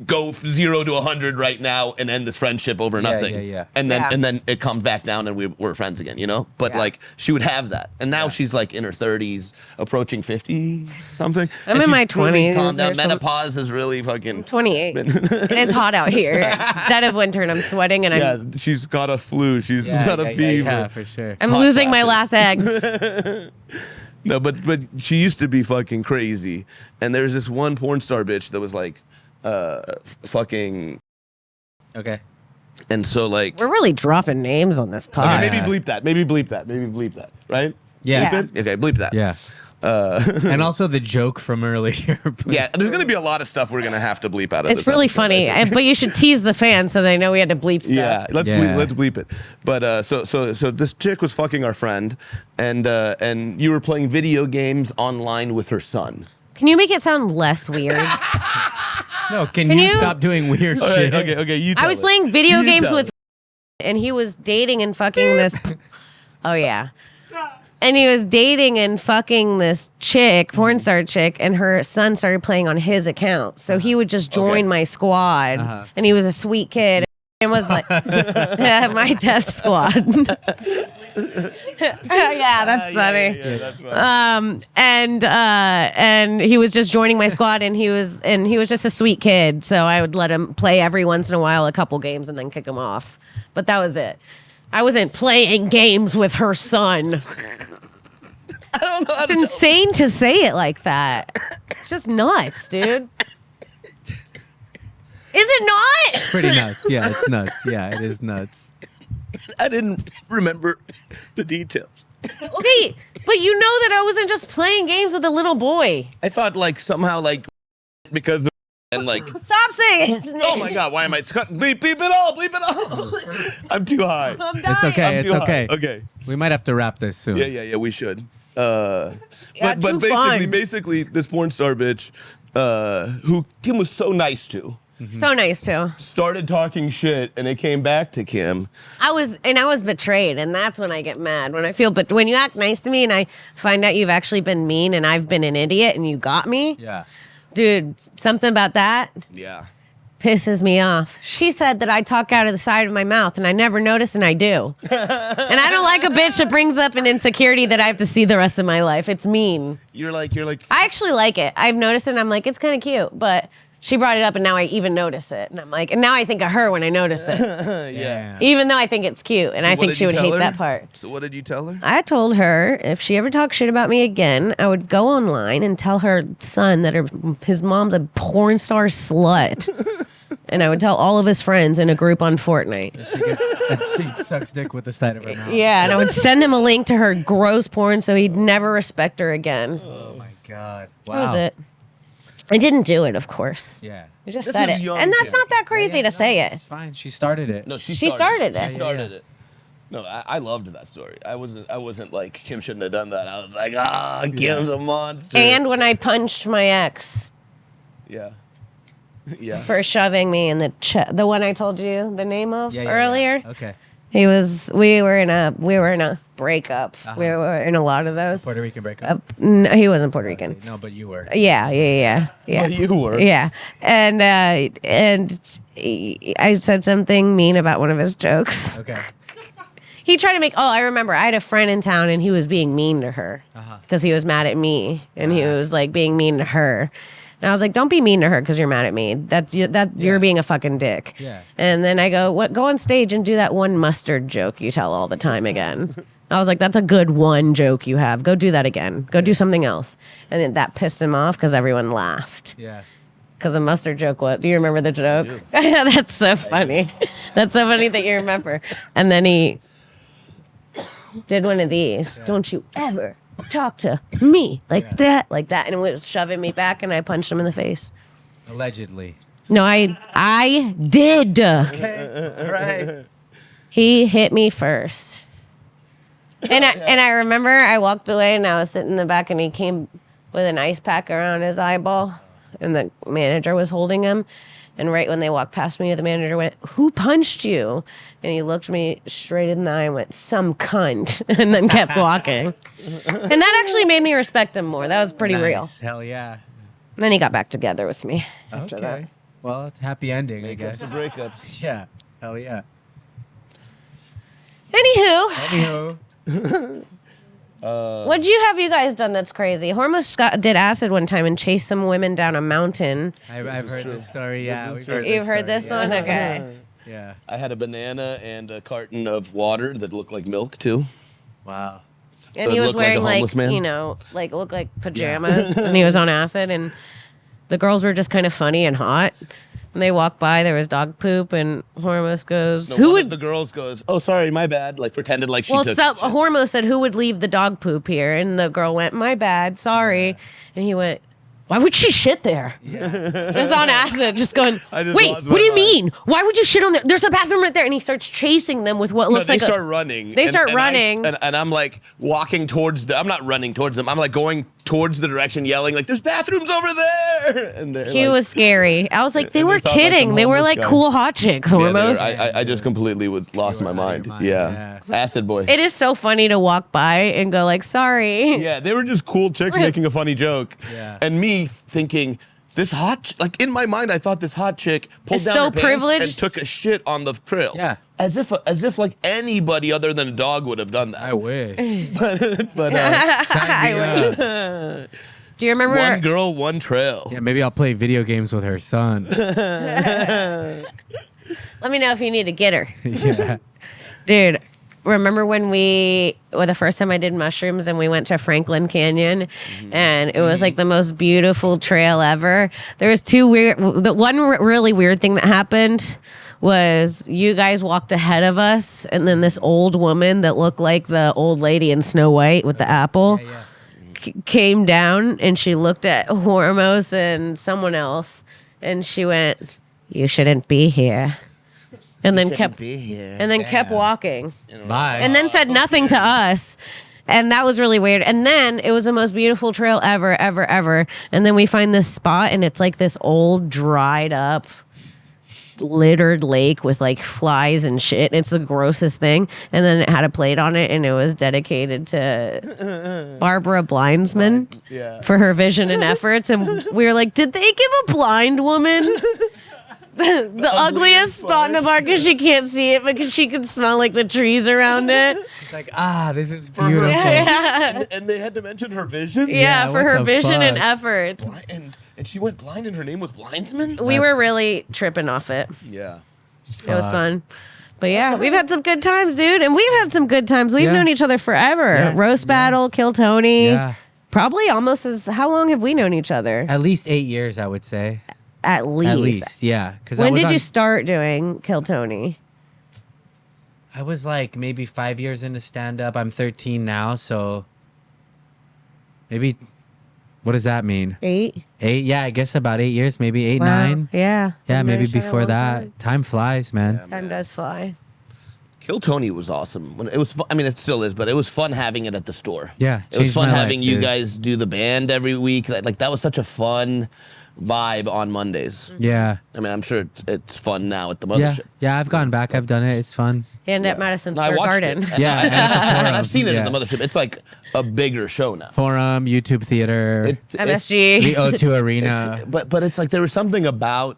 go 0 to 100 right now and end this friendship over nothing." yeah. And then Yeah. and then it comes back down and we're friends again, you know. But Yeah. like she would have that, and now she's like in her 30s, approaching 50 something. I'm and in my she's really 20s calmed down. or some- Menopause is really fucking. 28. It is hot out here. It's dead of winter and I'm sweating and Yeah, she's got a flu. She's got a fever. Yeah, for sure. I'm hot losing my flashes. last eggs. No, but she used to be fucking crazy. And there's this one porn star bitch that was like, fucking, Okay. and so like, We're really dropping names on this pod. okay, maybe bleep that, maybe bleep that, right? Yeah. Yeah. Okay, bleep that. Yeah. And also the joke from earlier. Yeah, there's gonna be a lot of stuff we're gonna have to bleep out of It's this really episode, funny, I think. but you should tease the fans so they know we had to bleep stuff. Yeah, let's Yeah. bleep it. But so this chick was fucking our friend, and you were playing video games online with her son. Can you make it sound less weird? No, can Can you you- stop doing weird shit? Okay. You. Tell I was it. playing video You games tell with it. and he was dating and fucking this Oh yeah. And he was dating and fucking this chick, porn star chick, and her son started playing on his account. So he would just join Okay. my squad. And he was a sweet kid and was like my death squad. Yeah, that's funny. Yeah, that's funny. And he was just joining my squad and he was just a sweet kid, so I would let him play every once in a while a couple games and then kick him off, but that was it. I wasn't playing games with her son. I don't know. How It's to tell. insane to say it like that. It's just nuts, dude. Is it not? Pretty nuts. Yeah, it's nuts. Yeah, it is nuts. I didn't remember the details. Okay, but you know that I wasn't just playing games with a little boy. I thought like somehow like because of, and like Stop saying his name. oh my god, why am I bleep it all? I'm too high. I'm It's dying. okay. I'm It's too okay. high. Okay. We might have to wrap this soon. Yeah, we should. Yeah, But too fun. basically this porn star bitch who Kim was so nice to So nice too. started talking shit and it came back to Kim. I was betrayed, and that's when I get mad. When you act nice to me and I find out you've actually been mean and I've been an idiot and you got me, Yeah. dude, something about that Yeah. pisses me off. She said that I talk out of the side of my mouth and I never notice and I do. And I don't like a bitch that brings up an insecurity that I have to see the rest of my life. It's mean. You're like I actually like it. I've noticed it and I'm like, it's kind of cute, but she brought it up and now I even notice it. And I'm like, and now I think of her when I notice it. Yeah. Even though I think it's cute and I What think did she you would tell hate her? that part. So what did you tell her? I told her if she ever talks shit about me again, I would go online and tell her son that his mom's a porn star slut. And I would tell all of his friends in a group on Fortnite. And she sucks dick with the side of her mouth. Yeah, and I would send him a link to her gross porn so he'd never respect her again. Oh my god. Wow. That was it. I didn't do it, of course. Yeah. I just This said is it. young, And that's Kim. not that crazy to say It's it. fine. She started it. No, She started it. She started it. No, I loved that story. I wasn't like Kim shouldn't have done that. I was like, Kim's a monster. And when I punched my ex yeah. Yeah. for shoving me in the one I told you the name of Yeah, yeah, earlier. Yeah. Okay. We were in a breakup. We were in a lot of those. Puerto Rican breakup. No, he wasn't Puerto Rican. No, but you were. Yeah. But you were. Yeah, and I said something mean about one of his jokes. Okay. He tried to make. Oh, I remember. I had a friend in town, and he was being mean to her because he was mad at me, and he was like being mean to her. And I was like, don't be mean to her because you're mad at me. You're being a fucking dick. Yeah. And then I go, what? Go on stage and do that one mustard joke you tell all the time again. I was like, that's a good one joke you have. Go do that again. Go do something else. And then that pissed him off because everyone laughed. Yeah. Because the mustard joke, what? Do you remember the joke? That's so funny. That's so funny that you remember. And then he did one of these. Yeah. Don't you ever talk to me like that. And it was shoving me back, and I punched him in the face. Allegedly. No, I did. Okay. All right. He hit me first. And I remember I walked away, and I was sitting in the back, and he came with an ice pack around his eyeball. And the manager was holding him. And right when they walked past me, the manager went, who punched you? And he looked me straight in the eye and went, some cunt. And then kept walking. And that actually made me respect him more. That was pretty real. Hell yeah. And then he got back together with me after that. Well, it's a happy ending, I guess. Breakups. Yeah. Hell yeah. Anywho. What'd you guys done that's crazy? Hormoz did acid one time and chased some women down a mountain. I've heard this story, yeah. You've heard this one? Okay. Yeah. I had a banana and a carton of water that looked like milk, too. Wow. And So he it was looked like a wearing homeless man? you know, looked like pajamas and he was on acid and the girls were just kind of funny and hot. When they walked by, there was dog poop, and Hormoz goes, No, "Who one would?" of the girls goes, "Oh, sorry, my bad." Like pretended like she Well, took. Hormoz said, "Who would leave the dog poop here?" And the girl went, "My bad, sorry." And he went, "Why would she shit there?" Just on acid, just going. I just Wait, lost what do you my mind." mean? Why would you shit on there? There's a bathroom right there, and he starts chasing them with what No, looks they like. start running. They start running. And I'm like walking towards I'm not running towards them. I'm like going towards the direction, yelling like, "There's bathrooms over there!" And He was scary. I was like, they and were they thought, like, kidding. the They were homeless like guy. cool hot chicks, Yeah, Hormoz. I just completely lost my were out of mind. your mind, Yeah. Acid boy. It is so funny to walk by and go like, sorry. Yeah, they were just cool chicks making a funny joke. Yeah. And me thinking, this hot, like in my mind, I thought this hot chick pulled Is down so her pants privileged. and took a shit on the trail. Yeah. As if like anybody other than a dog would have done that. I wish. But Sign me up. Do you remember? one girl, one trail. Yeah, maybe I'll play video games with her son. Let me know if you need to get her. Yeah. Dude, remember when the first time I did mushrooms and we went to Franklin Canyon and it was like the most beautiful trail ever? There was the one really weird thing that happened was you guys walked ahead of us and then this old woman that looked like the old lady in Snow White with the apple came down and she looked at Hormoz and someone else and she went, "You shouldn't be here." And then kept walking. Bye. And then said nothing to us. And that was really weird. And then it was the most beautiful trail ever, ever, ever. And then we find this spot and it's like this old dried up littered lake with like flies and shit. It's the grossest thing. And then it had a plate on it and it was dedicated to Barbara Blindsman for her vision and efforts. And we were like, did they give a blind woman the ugliest spot in the park because she can't see it because she can smell like the trees around it? She's like, this is beautiful. And they had to mention her vision? Yeah, for what her the vision and fuck? efforts. And she went blind and her name was Blindsman? We were really tripping off it. Yeah. It was fun. But yeah, we've had some good times, dude. And we've had some good times. We've known each other forever. Yeah. Roast battle, Kill Tony. Yeah. Probably almost how long have we known each other? At least 8 years, I would say. At least. At least, yeah. When did you start doing Kill Tony? I was like maybe 5 years into stand-up. I'm 13 now, so maybe, what does that mean? 8? 8? Yeah, I guess about 8 years, maybe 8, Wow. 9. Yeah. Yeah, Been maybe married for a before long that. Time flies, man. Time does fly. Kill Tony was awesome. When it was, I mean, it still is, but it was fun having it at the store. Yeah, it was changed fun my having life, you dude. guys do the band every week. Like that was such a fun vibe on Mondays. Yeah. I mean, I'm sure it's fun now at the Yeah. mothership. Yeah, I've gone back. I've done it. It's fun. And at Madison No, I Square watched Garden. it. Yeah, and at the Forum. I've seen it Yeah. at the mothership. It's like a bigger show now. Forum, YouTube Theater, MSG. the O2 Arena. But it's like there was something about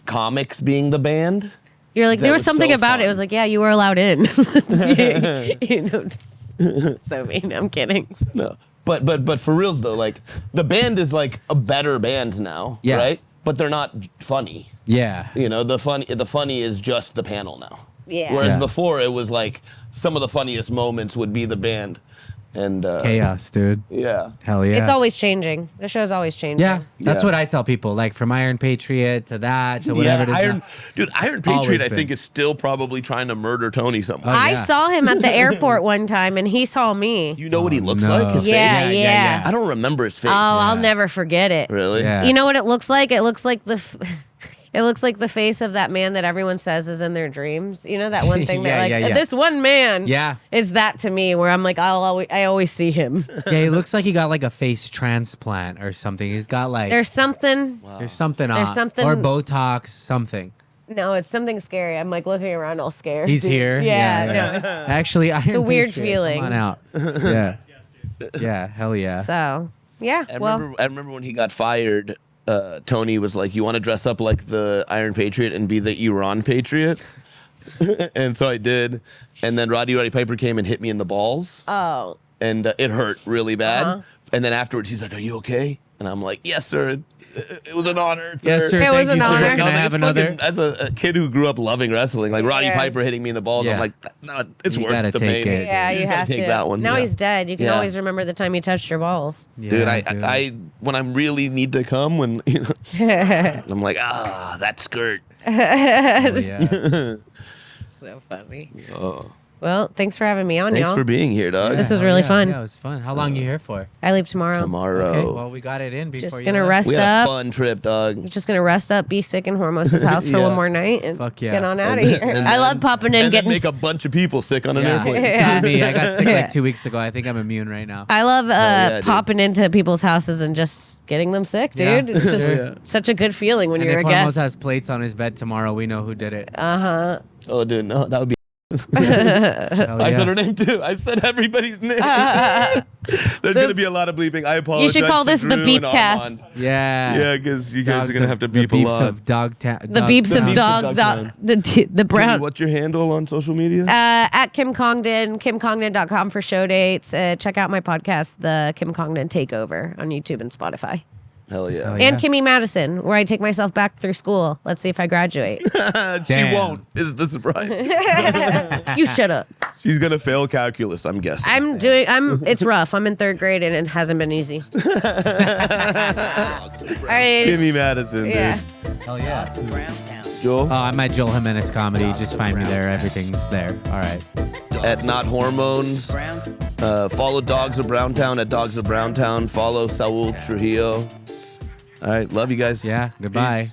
comics being the band. You're like, That there was was something so about it. It fun. was like, yeah, you were allowed in. You know, so mean. I'm kidding. No. But for reals though, like the band is like a better band now, Yeah. right? But they're not funny. Yeah. You know, the funny is just the panel now. Yeah. Whereas Yeah. before it was like some of the funniest moments would be the band, and Chaos, dude. yeah. Hell yeah. It's always changing. The show's always changing. Yeah, that's Yeah. what I tell people. Like from Iron Patriot to that to whatever it is. Iron, now. dude, Iron always Patriot, I been. think, is still probably trying to murder Tony somewhere. Oh, I yeah. saw him at the airport one time, and he saw me. You know what he looks no. like? His Yeah, face? yeah. I don't remember his face. Oh, I'll never forget it. Really? Yeah. You know what it looks like? It looks like it looks like the face of that man that everyone says is in their dreams. You know that one thing Yeah, that like yeah. this one man. Yeah. Is that to me where I'm like I always see him. Yeah, he looks like he got like a face transplant or something. He's got like There's something. there's something There's off. something- Or Botox, something. No, it's something scary. I'm like looking around all scared. He's dude. here. Yeah, yeah. no, it's Actually, Iron a weird Patriot, feeling. Come on out. Yeah. Yeah, hell yeah. so. Yeah. I Well, remember when he got fired, Tony was like, "You want to dress up like the Iron Patriot and be the Iran Patriot?" And so I did. And then Roddy Piper came and hit me in the balls, oh. and it hurt really bad. Uh-huh. And then afterwards, he's like, "Are you okay?" And I'm like, "Yes, sir. It was an honor, sir." Yes, sir. It was Thank you, an sir. honor. Can I Like, have it's another? fucking- as a kid who grew up loving wrestling, like Roddy Yeah. Piper hitting me in the balls, Yeah. I'm like, no, it's You worth gotta the take pain. it. Yeah, You you just gotta have take to. that one. Now Yeah. he's dead. You can Yeah. always remember the time he touched your balls. Dude, Yeah, dude. I when I really need to come, when I'm like, that skirt. Hell yeah. So funny. Oh. Well, thanks for having me on, Thanks y'all. for being here, dog. This was Hell really yeah. fun. Yeah, it was fun. How long you here for? I leave tomorrow. Tomorrow. Okay, well, we got it in before Just you gonna left. rest We had a up. fun trip, dog. Just gonna rest up, be sick in Hormoz's house for Yeah. one more night, and Fuck yeah. get on out of And here. then- I love popping in, And then getting. make a bunch of people sick on an Yeah. airplane. Yeah. Me, I got sick Yeah. like 2 weeks ago. I think I'm immune right now. I love yeah, dude. popping into people's houses and just getting them sick, Yeah. dude. It's just Yeah. such a good feeling when And you're if a Hormoz guest. has plates on his bed tomorrow, we know who did it. Oh, dude, no, that would be. Hell I yeah. said her name too. I said everybody's name. There's gonna be a lot of bleeping. I apologize. You should call to this the Drew beep and cast. Armand. Yeah. Yeah, because you guys Dogs are gonna of- have to the beep a beeps lot. of dog The beeps of Beeps of dogs, Dogtown. the brown. Dude, what's your handle on social media? At Kim Congdon, KimCongdon.com for show dates. Check out my podcast, The Kim Congdon Takeover, on YouTube and Spotify. Hell yeah. Hell yeah. And Kimmy Madison, where I take myself back through school. Let's see if I graduate. She Damn. won't. Is the surprise? You shut up. She's gonna fail calculus. I'm guessing. It's rough. I'm in 3rd grade and it hasn't been easy. All right. Kimmy Madison, Yeah. Hell yeah. Browntown. dude. Joel I'm at Joel Jimenez Comedy. Just find me there. Everything's there. All right. at Not Hormones. Brown. Follow Dogs of Browntown at Dogs of Browntown. Follow Saul Trujillo. All right, love you guys. Yeah. Goodbye.